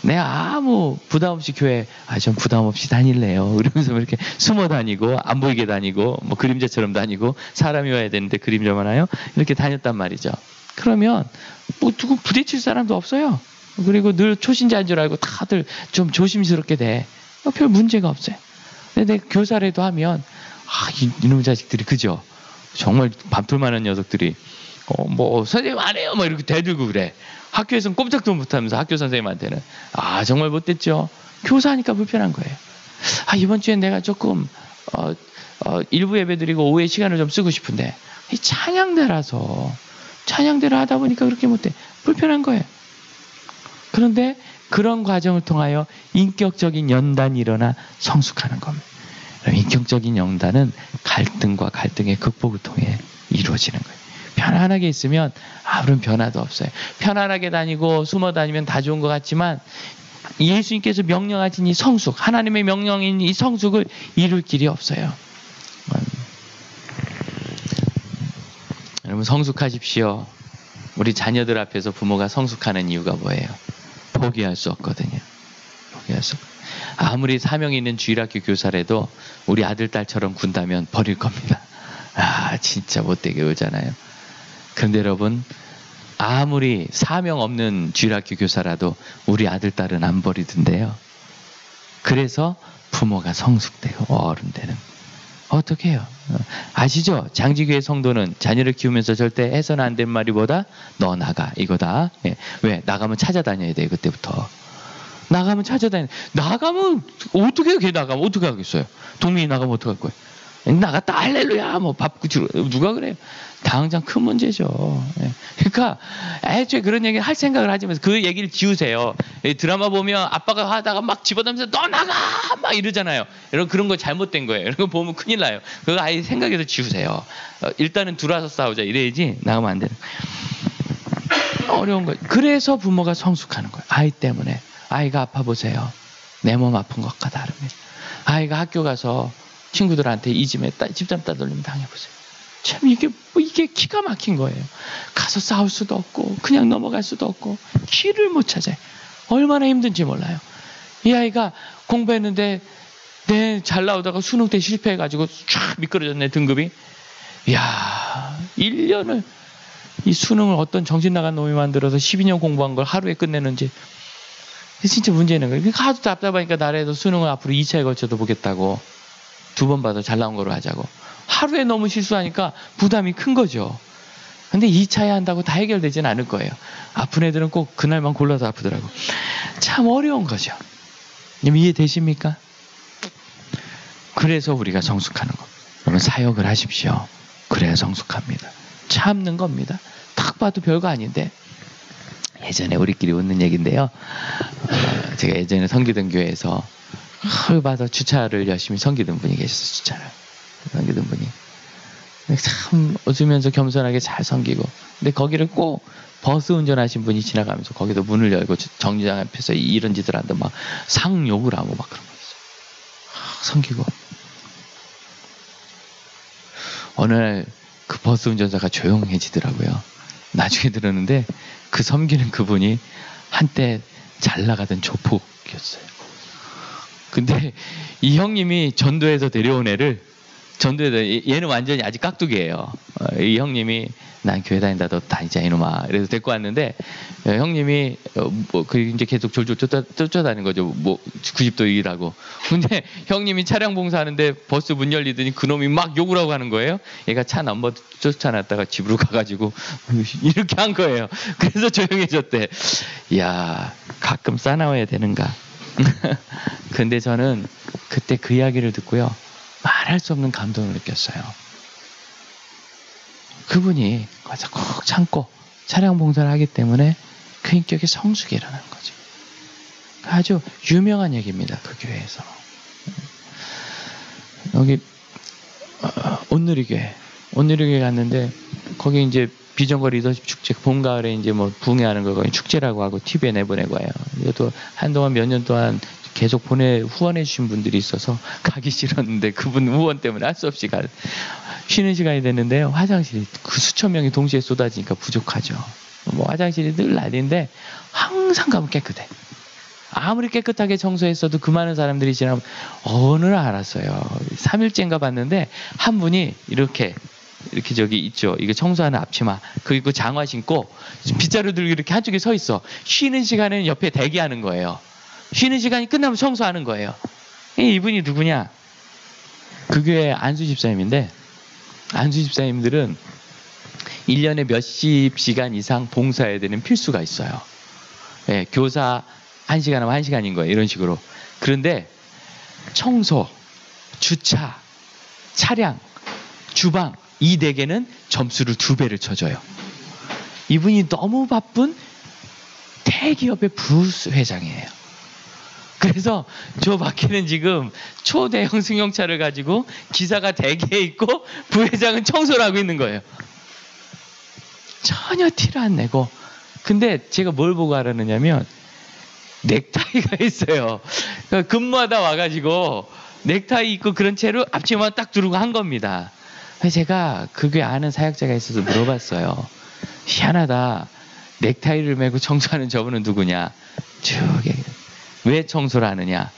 내가 아무 부담 없이 교회, 전 부담 없이 다닐래요. 이러면서 이렇게 숨어 다니고, 안 보이게 다니고, 그림자처럼 다니고, 사람이 와야 되는데 그림자만 와요? 이렇게 다녔단 말이죠. 그러면, 누구 부딪힐 사람도 없어요. 그리고 늘 초신자인 줄 알고 다들 좀 조심스럽게 돼. 별 문제가 없어요. 근데 내 교사라도 하면, 이놈 자식들이, 그죠? 정말 밤톨만한 녀석들이, 선생님 안 해요! 이렇게 대들고 그래. 학교에서는 꼼짝도 못하면서 학교 선생님한테는 정말 못됐죠. 교사하니까 불편한 거예요. 이번 주엔 내가 조금 일부 예배드리고 오후에 시간을 좀 쓰고 싶은데 이 찬양대라서 찬양대를 하다 보니까 그렇게 못해. 불편한 거예요. 그런데 그런 과정을 통하여 인격적인 연단이 일어나 성숙하는 겁니다. 인격적인 연단은 갈등과 갈등의 극복을 통해 이루어지는 거예요. 편안하게 있으면 아무런 변화도 없어요. 편안하게 다니고 숨어 다니면 다 좋은 것 같지만 예수님께서 명령하신 이 성숙, 하나님의 명령인 이 성숙을 이룰 길이 없어요. 여러분 성숙하십시오. 우리 자녀들 앞에서 부모가 성숙하는 이유가 뭐예요? 포기할 수 없거든요. 포기할 수 없거든요. 아무리 사명이 있는 주일학교 교사라도 우리 아들, 딸처럼 군다면 버릴 겁니다. 아, 진짜 못되게 오잖아요. 그런데 여러분, 아무리 사명 없는 주일학교 교사라도 우리 아들, 딸은 안 버리던데요. 그래서 부모가 성숙되고 어른 되는. 어떻게 해요? 아시죠? 장지교회 성도는 자녀를 키우면서 절대 해서는 안 된 말이 뭐다? 너 나가, 이거다. 예. 왜? 나가면 찾아다녀야 돼, 그때부터. 나가면 찾아다녀. 나가면 어떻게 해요? 걔 나가면 어떻게 하겠어요? 동민이 나가면 어떻게 할 거예요? 나갔다 할렐루야 뭐 밥 주러 누가 그래요? 당장 큰 문제죠. 예. 그러니까 애초에 그런 얘기 할 생각을 하지 마세요. 그 얘기를 지우세요. 드라마 보면 아빠가 하다가 막 집어넣으면서 너 나가 막 이러잖아요. 여러분 그런 거 잘못된 거예요. 이런 거 보면 큰일 나요. 그거 아예 생각해서 지우세요. 일단은 들어와서 싸우자 이래야지 나가면 안 되는 거예요. 어려운 거예요. 그래서 부모가 성숙하는 거예요. 아이 때문에. 아이가 아파 보세요. 내 몸 아픈 것과 다릅니다. 아이가 학교 가서 친구들한테 이 집에 집단 따돌림 당해보세요. 참 이게 기가 막힌 거예요. 가서 싸울 수도 없고 그냥 넘어갈 수도 없고 길을 못 찾아요. 얼마나 힘든지 몰라요. 이 아이가 공부했는데 잘 나오다가 수능 때 실패해가지고 쫙 미끄러졌네 등급이. 이야 1년을 이 수능을 어떤 정신 나간 놈이 만들어서 12년 공부한 걸 하루에 끝내는지 진짜 문제 있는 거예요. 그러니까 하도 답답하니까 나라에서 수능을 앞으로 2차에 걸쳐도 보겠다고 2번 봐도 잘 나온 거로 하자고. 하루에 너무 실수하니까 부담이 큰 거죠. 근데 2차에 한다고 다 해결되진 않을 거예요. 아픈 애들은 꼭 그날만 골라서 아프더라고. 참 어려운 거죠. 이해되십니까? 그래서 우리가 성숙하는 거. 그러면 사역을 하십시오. 그래야 성숙합니다. 참는 겁니다. 딱 봐도 별거 아닌데. 예전에 우리끼리 웃는 얘기인데요. 제가 예전에 섬기던 교회에서 하루 봐서 주차를 열심히 섬기던 분이 계셨어요. 주차를 섬기던 분이 참 웃으면서 겸손하게 잘 섬기고. 근데 거기를 꼭 버스 운전하신 분이 지나가면서 거기도 문을 열고 정류장 앞에서 이런 짓을 한다 막 상욕을 하고 막 그런 거 있어요. 섬기고. 어느 날 그 버스 운전사가 조용해지더라고요. 나중에 들었는데 그 섬기는 그분이 한때 잘 나가던 조폭이었어요. 근데 이 형님이 전도에서 데려온 애를 얘는 완전히 아직 깍두기예요. 이 형님이 난 교회 다닌다 너 다니자 이놈아 이래서 데리고 왔는데 형님이 이제 계속 졸졸 쫓아다니는 거죠. 뭐 90도 일하고. 근데 형님이 차량 봉사하는데 버스 문 열리더니 그놈이 막 욕을 하고 하는 거예요. 얘가 차 넘버 쫓아놨다가 집으로 가가지고 이렇게 한 거예요. 그래서 조용해졌대. 이야 가끔 싸나워야 되는가. 근데 저는 그때 그 이야기를 듣고요. 말할 수 없는 감동을 느꼈어요. 그분이 거기서 꼭 참고 차량 봉사를 하기 때문에 그 인격의 성숙이 일어나는 거죠. 아주 유명한 얘기입니다. 그 교회에서. 여기 온누리교회 갔는데 거기 이제 비전거 리더십 축제 봄 가을에 이제 뭐 붕해하는 걸 거기 축제라고 하고 TV에 내보내고 해요. 이것도 한동안 몇 년 동안 계속 후원해 주신 분들이 있어서 가기 싫었는데 그분 후원 때문에 할 수 없이 쉬는 시간이 됐는데요. 화장실이 그 수천 명이 동시에 쏟아지니까 부족하죠. 뭐 화장실이 늘 난리인데 항상 가면 깨끗해. 아무리 깨끗하게 청소했어도 그 많은 사람들이 지나면 어느 날 알았어요. 3일째인가 봤는데 한 분이 이렇게 저기 있죠. 이거 청소하는 앞치마 그리고 장화 신고 빗자루 들고 이렇게 한쪽에 서 있어. 쉬는 시간에는 옆에 대기하는 거예요. 쉬는 시간이 끝나면 청소하는 거예요. 이분이 누구냐? 그 교회 안수 집사님인데 안수 집사님들은 1년에 몇십 시간 이상 봉사해야 되는 필수가 있어요. 예, 교사 1시간 하면 1시간인 거예요. 이런 식으로. 그런데 청소, 주차, 차량, 주방 이 4개는 점수를 2배를 쳐줘요. 이분이 너무 바쁜 대기업의 부회장이에요. 그래서 저 밖에는 지금 초대형 승용차를 가지고 기사가 대기에 있고 부회장은 청소를 하고 있는 거예요. 전혀 티를 안 내고. 근데 제가 뭘 보고 알았느냐면 넥타이가 있어요. 그러니까 근무하다 와가지고 넥타이 입고 그런 채로 앞치마 딱 두르고 한 겁니다. 제가 그 교회 아는 사역자가 있어서 물어봤어요. 희한하다. 넥타이를 메고 청소하는 저분은 누구냐? 쭉 왜 청소를 하느냐?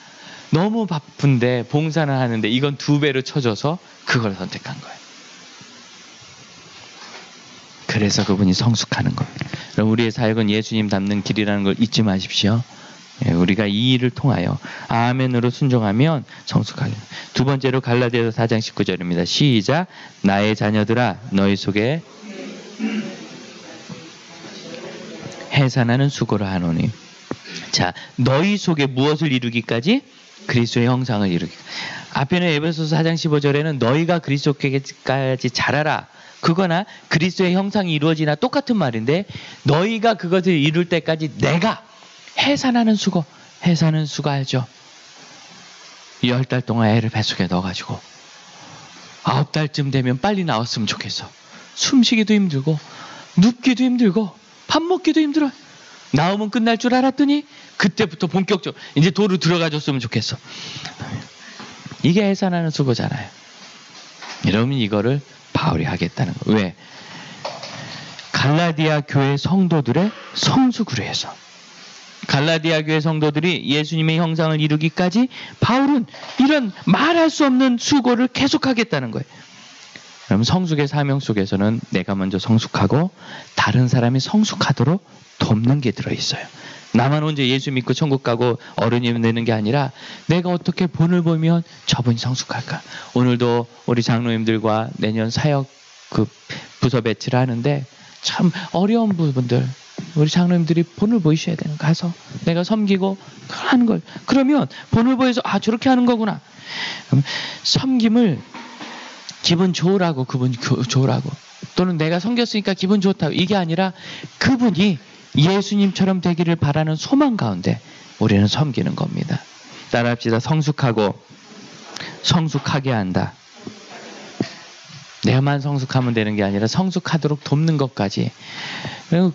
너무 바쁜데 봉사는 하는데 이건 2배로 쳐줘서 그걸 선택한 거예요. 그래서 그분이 성숙하는 거예요. 그럼 우리의 사역은 예수님 닮는 길이라는 걸 잊지 마십시오. 우리가 이 일을 통하여 아멘으로 순종하면 성숙하게. 두 번째로 갈라디아서 4장 19절입니다. 시작. 나의 자녀들아 너희 속에 해산하는 수고를 하노니. 자, 너희 속에 무엇을 이루기까지? 그리스도의 형상을 이루기. 앞에는 에베소서 4장 15절에는 너희가 그리스도께까지 자라라. 그거나 그리스도의 형상이 이루어지나 똑같은 말인데, 너희가 그것을 이룰 때까지 내가 해산하는 수고. 해산은 수고하죠. 10달 동안 애를 뱃속에 넣어가지고 9달쯤 되면 빨리 나왔으면 좋겠어. 숨쉬기도 힘들고 눕기도 힘들고 밥 먹기도 힘들어. 나오면 끝날 줄 알았더니 그때부터 본격적으로 이제 도로 들어가줬으면 좋겠어. 이게 해산하는 수고잖아요. 여러분, 이거를 바울이 하겠다는 거. 왜? 갈라디아 교회 성도들의 성숙을 위해서. 갈라디아 교회 성도들이 예수님의 형상을 이루기까지 바울은 이런 말할 수 없는 수고를 계속하겠다는 거예요. 그럼 성숙의 사명 속에서는 내가 먼저 성숙하고 다른 사람이 성숙하도록 돕는 게 들어있어요. 나만 혼자 예수 믿고 천국 가고 어른이 되는 게 아니라 내가 어떻게 본을 보면 저분이 성숙할까. 오늘도 우리 장로님들과 내년 사역 부서 배치를 하는데 참 어려운 부분들 우리 장로님들이 본을 보이셔야 되는 거. 가서 내가 섬기고 하는 걸. 그러면 본을 보여서 저렇게 하는 거구나. 섬김을 기분 좋으라고, 그분 좋으라고, 또는 내가 섬겼으니까 기분 좋다고, 이게 아니라 그분이 예수님처럼 되기를 바라는 소망 가운데 우리는 섬기는 겁니다. 따라합시다. 성숙하고 성숙하게 한다. 내가만 성숙하면 되는 게 아니라 성숙하도록 돕는 것까지.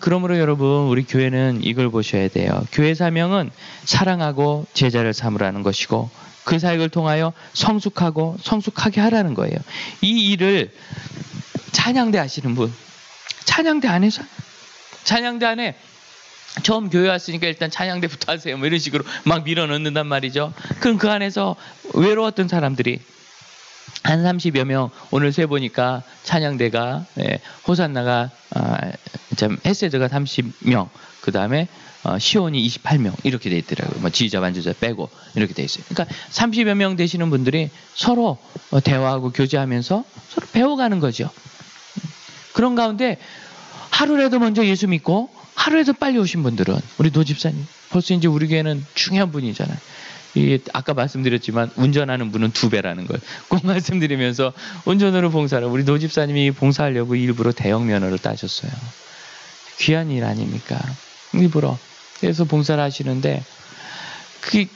그러므로 여러분, 우리 교회는 이걸 보셔야 돼요. 교회 사명은 사랑하고 제자를 삼으라는 것이고, 그 사역을 통하여 성숙하고 성숙하게 하라는 거예요. 이 일을 찬양대 하시는 분, 찬양대 안에서, 찬양대 안에 처음 교회 왔으니까 일단 찬양대부터 하세요, 뭐 이런 식으로 막 밀어넣는단 말이죠. 그럼 그 안에서 외로웠던 사람들이 한 30여 명, 오늘 세보니까 찬양대가, 호산나가, 헤세드가 30명, 그 다음에 시온이 28명, 이렇게 돼 있더라고요. 뭐 지휘자, 반주자 빼고 이렇게 돼 있어요. 그러니까 30여 명 되시는 분들이 서로 대화하고 교제하면서 서로 배워가는 거죠. 그런 가운데 하루라도 먼저 예수 믿고 하루라도 빨리 오신 분들은, 우리 노집사님, 벌써 이제 우리 교회는 중요한 분이잖아요. 아까 말씀드렸지만 운전하는 분은 2배라는 걸 꼭 말씀드리면서, 운전으로 봉사를, 우리 노집사님이 봉사하려고 일부러 대형 면허를 따셨어요. 귀한 일 아닙니까? 일부러. 그래서 봉사를 하시는데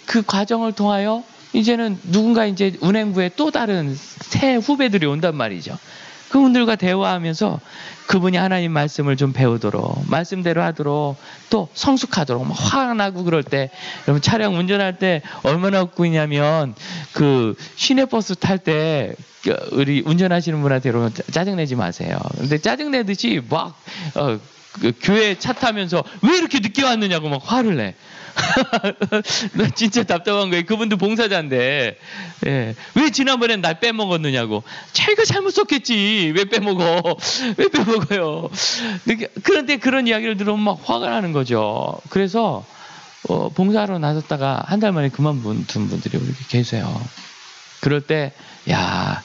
그 과정을 통하여 이제는 누군가 이제 운행부에 또 다른 새 후배들이 온단 말이죠. 그분들과 대화하면서 그분이 하나님 말씀을 좀 배우도록, 말씀대로 하도록, 또 성숙하도록. 막 화가 나고 그럴 때, 여러분 차량 운전할 때 얼마나 웃기냐면, 그 시내버스 탈 때 우리 운전하시는 분한테 여러분 짜증내지 마세요. 근데 짜증내듯이 막 그 교회 차 타면서 왜 이렇게 늦게 왔느냐고 막 화를 내. 나 진짜 답답한 거예요. 그분도 봉사자인데, 왜 지난번엔 날 빼먹었느냐고. 자기가 잘못 썼겠지. 왜 빼먹어? 왜 빼먹어요? 그런데 그런 이야기를 들으면 막 화가 나는 거죠. 그래서 봉사하러 나섰다가 한 달 만에 그만둔 분들이 이렇게 계세요. 그럴 때, 야,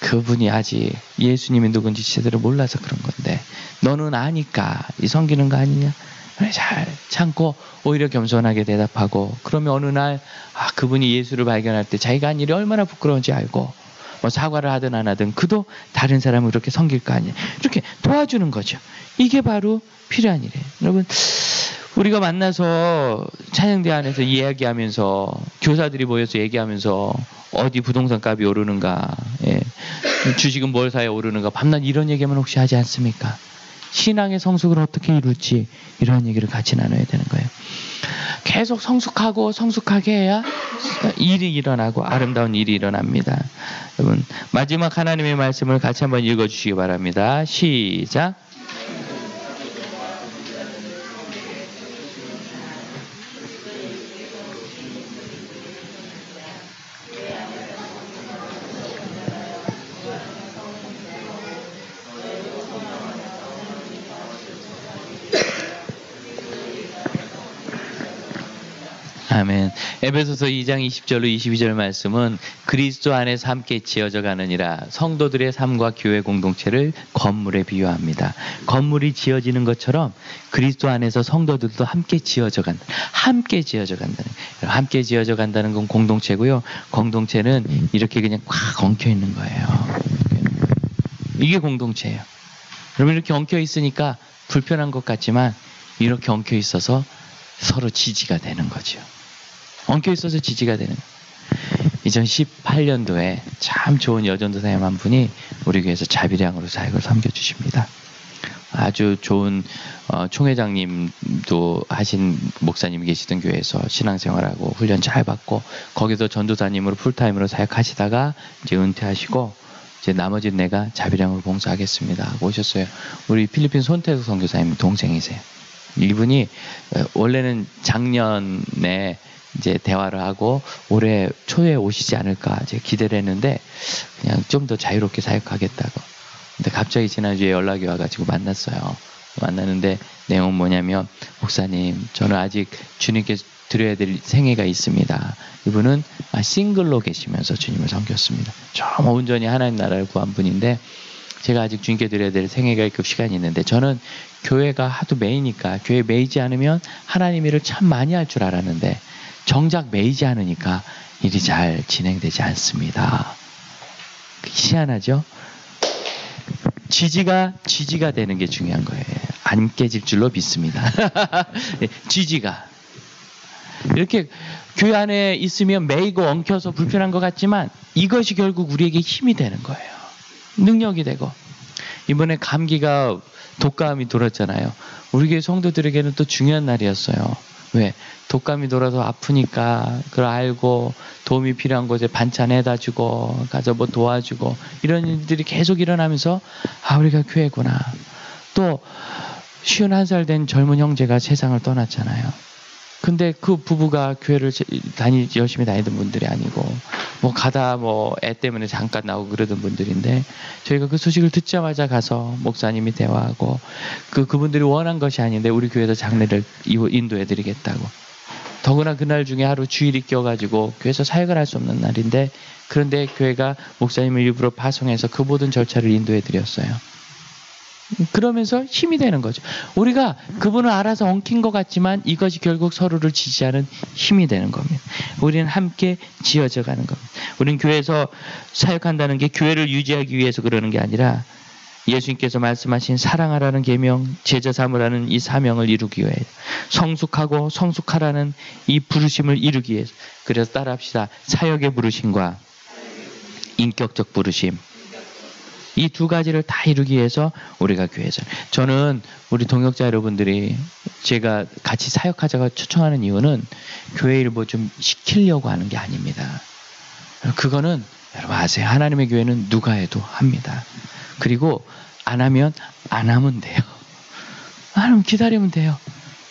그분이 아직 예수님이 누군지 제대로 몰라서 그런 건데 너는 아니까 이 섬기는 거 아니냐? 잘 참고 오히려 겸손하게 대답하고, 그러면 어느 날 그분이 예수를 발견할 때 자기가 한 일이 얼마나 부끄러운지 알고 뭐 사과를 하든 안 하든 그도 다른 사람을 그렇게 섬길 거 아니에요. 이렇게 도와주는 거죠. 이게 바로 필요한 일이에요. 여러분, 우리가 만나서 찬양대 안에서 이야기하면서, 교사들이 모여서 얘기하면서 어디 부동산 값이 오르는가, 주식은 뭘 사야 오르는가, 밤낮 이런 얘기만 혹시 하지 않습니까? 신앙의 성숙을 어떻게 이룰지 이런 얘기를 같이 나눠야 되는 거예요. 계속 성숙하고 성숙하게 해야 일이 일어나고 아름다운 일이 일어납니다. 여러분, 마지막 하나님의 말씀을 같이 한번 읽어주시기 바랍니다. 시작. 아멘. 에베소서 2장 20절로 22절 말씀은 그리스도 안에서 함께 지어져 가느니라. 성도들의 삶과 교회 공동체를 건물에 비유합니다. 건물이 지어지는 것처럼 그리스도 안에서 성도들도 함께 지어져 간다. 함께 지어져 간다는. 함께 지어져 간다는 건 공동체고요. 공동체는 이렇게 그냥 꽉 엉켜 있는 거예요. 이게 공동체예요. 여러분 이렇게 엉켜 있으니까 불편한 것 같지만 이렇게 엉켜 있어서 서로 지지가 되는 거죠. 엉켜 있어서 지지가 되는 거예요. 2018년도에 참 좋은 여전도사님 한 분이 우리 교회에서 자비량으로 사역을 섬겨주십니다. 아주 좋은 총회장님도 하신 목사님이 계시던 교회에서 신앙생활하고 훈련 잘 받고 거기서 전도사님으로 풀타임으로 사역하시다가 이제 은퇴하시고 이제 나머지 내가 자비량으로 봉사하겠습니다 하고 오셨어요. 우리 필리핀 손태숙 선교사님 동생이세요. 이분이 원래는 작년에 이제 대화를 하고 올해 초에 오시지 않을까 이제 기대를 했는데 그냥 좀 더 자유롭게 사역하겠다고. 근데 갑자기 지난주에 연락이 와가지고 만났어요. 만났는데 내용은 뭐냐면 목사님 저는 아직 주님께 드려야 될 생애가 있습니다. 이분은 싱글로 계시면서 주님을 섬겼습니다. 좀 온전히 하나님 나라를 구한 분인데 제가 아직 주님께 드려야 될 생애가 있고 시간이 있는데 저는 교회가 하도 매이니까 교회 매이지 않으면 하나님 일을 참 많이 할 줄 알았는데 정작 매이지 않으니까 일이 잘 진행되지 않습니다. 희한하죠? 지지가 되는 게 중요한 거예요. 안 깨질 줄로 믿습니다. 지지가. 이렇게 교회 안에 있으면 매이고 엉켜서 불편한 것 같지만 이것이 결국 우리에게 힘이 되는 거예요. 능력이 되고. 이번에 감기가 독감이 돌았잖아요. 우리 교회 성도들에게는 또 중요한 날이었어요. 왜? 독감이 돌아서 아프니까 그걸 알고 도움이 필요한 곳에 반찬 해다 주고 가서 뭐 도와주고 이런 일들이 계속 일어나면서 우리가 교회구나. 또 51살 된 젊은 형제가 세상을 떠났잖아요. 근데 그 부부가 교회를 열심히 다니던 분들이 아니고 뭐 가다 뭐 애 때문에 잠깐 나오고 그러던 분들인데 저희가 그 소식을 듣자마자 가서 목사님이 대화하고 그분들이 원한 것이 아닌데 우리 교회에서 장례를 인도해 드리겠다고. 더구나 그날 중에 하루 주일이 껴가지고 교회에서 사역을 할 수 없는 날인데 그런데 교회가 목사님을 일부러 파송해서 그 모든 절차를 인도해 드렸어요. 그러면서 힘이 되는 거죠. 우리가 그분을 알아서 엉킨 것 같지만 이것이 결국 서로를 지지하는 힘이 되는 겁니다. 우리는 함께 지어져 가는 겁니다. 우리는 교회에서 사역한다는 게 교회를 유지하기 위해서 그러는 게 아니라 예수님께서 말씀하신 사랑하라는 계명, 제자 삼으라는 이 사명을 이루기 위해 성숙하고 성숙하라는 이 부르심을 이루기 위해서. 그래서 따라합시다. 사역의 부르심과 인격적 부르심. 이 두 가지를 다 이루기 위해서 우리가 교회에서. 저는 우리 동역자 여러분들이 제가 같이 사역하자고 초청하는 이유는 교회 일 뭐 좀 시키려고 하는 게 아닙니다. 그거는 여러분 아세요. 하나님의 교회는 누가 해도 합니다. 그리고 안 하면 안 하면 돼요. 안 하면 기다리면 돼요.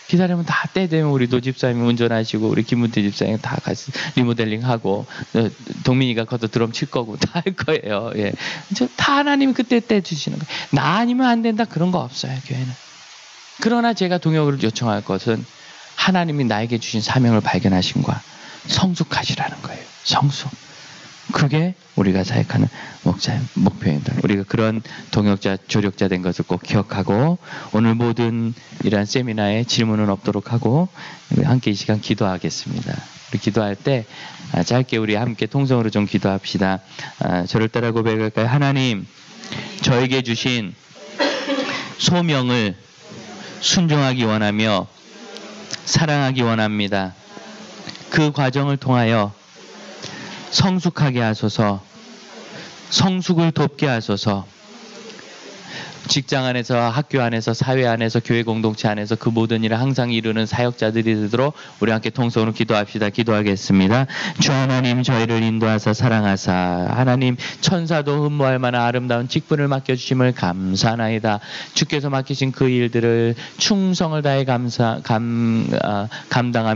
기다리면 다 때 되면 우리 노 집사님이 운전하시고 우리 김문태 집사님 다 같이 리모델링하고 동민이가 커서 드럼 칠 거고 다 할 거예요. 예, 다 하나님이 그때 때 주시는 거예요. 나 아니면 안 된다 그런 거 없어요. 교회는. 그러나 제가 동역을 요청할 것은 하나님이 나에게 주신 사명을 발견하심과 성숙하시라는 거예요. 성숙. 그게 우리가 사역하는 목표입니다. 우리가 그런 동역자, 조력자 된 것을 꼭 기억하고 오늘 모든 이러한 세미나에 질문은 없도록 하고 우리 함께 이 시간 기도하겠습니다. 우리 기도할 때 짧게 우리 함께 통성으로 좀 기도합시다. 저를 따라 고백할까요? 하나님, 저에게 주신 소명을 순종하기 원하며 사랑하기 원합니다. 그 과정을 통하여 성숙하게 하소서, 성숙을 돕게 하소서. 직장 안에서, 학교 안에서, 사회 안에서, 교회 공동체 안에서 그 모든 일을 항상 이루는 사역자들이 되도록 우리 함께 통성으로 기도합시다. 기도하겠습니다. 주 하나님, 저희를 인도하사 사랑하사 하나님 천사도 흠모할 만한 아름다운 직분을 맡겨주심을 감사하나이다. 주께서 맡기신 그 일들을 충성을 다해 감당하며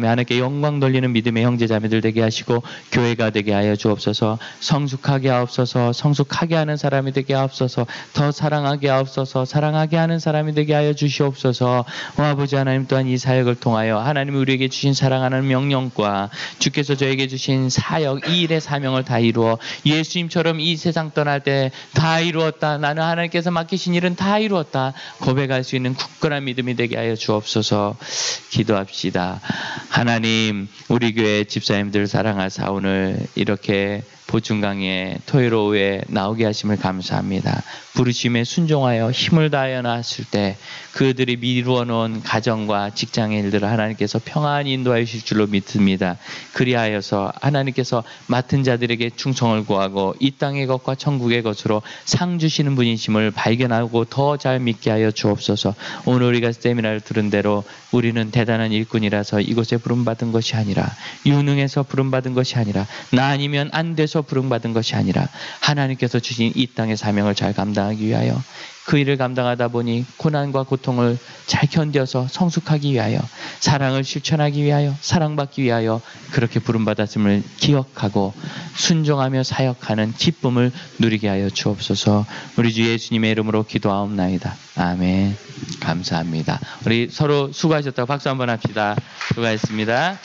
하나님께 영광 돌리는 믿음의 형제자매들 되게 하시고 교회가 되게 하여 주옵소서. 성숙하게 하옵소서. 성숙하게 하는 사람이 되게 하옵소서. 더 사랑하게 하옵소서. 주옵소서. 사랑하게 하는 사람이 되게 하여 주시옵소서. 아버지 하나님, 또한 이 사역을 통하여 하나님이 우리에게 주신 사랑하는 명령과 주께서 저에게 주신 사역, 이 일의 사명을 다 이루어 예수님처럼 이 세상 떠날 때 다 이루었다, 나는 하나님께서 맡기신 일은 다 이루었다 고백할 수 있는 굳건한 믿음이 되게 하여 주옵소서. 기도합시다. 하나님, 우리 교회 집사님들 사랑하사 오늘 이렇게 보충강의에 토요일 오후에 나오게 하심을 감사합니다. 부르심에 순종하여 힘을 다하여 나왔을 때 그들이 미루어 놓은 가정과 직장의 일들을 하나님께서 평안히 인도하여 주실 줄로 믿습니다. 그리하여서 하나님께서 맡은 자들에게 충성을 구하고 이 땅의 것과 천국의 것으로 상 주시는 분이심을 발견하고 더 잘 믿게 하여 주옵소서. 오늘 우리가 세미나를 들은 대로 우리는 대단한 일꾼이라서 이곳에 부름받은 것이 아니라, 유능해서 부름받은 것이 아니라, 나 아니면 안 돼서 부름받은 것이 아니라 하나님께서 주신 이 땅의 사명을 잘 감당하기 위하여, 그 일을 감당하다 보니 고난과 고통을 잘 견뎌서 성숙하기 위하여, 사랑을 실천하기 위하여, 사랑받기 위하여 그렇게 부름받았음을 기억하고 순종하며 사역하는 기쁨을 누리게 하여 주옵소서. 우리 주 예수님의 이름으로 기도하옵나이다. 아멘. 감사합니다. 우리 서로 수고하셨다고 박수 한번 합시다. 수고하셨습니다.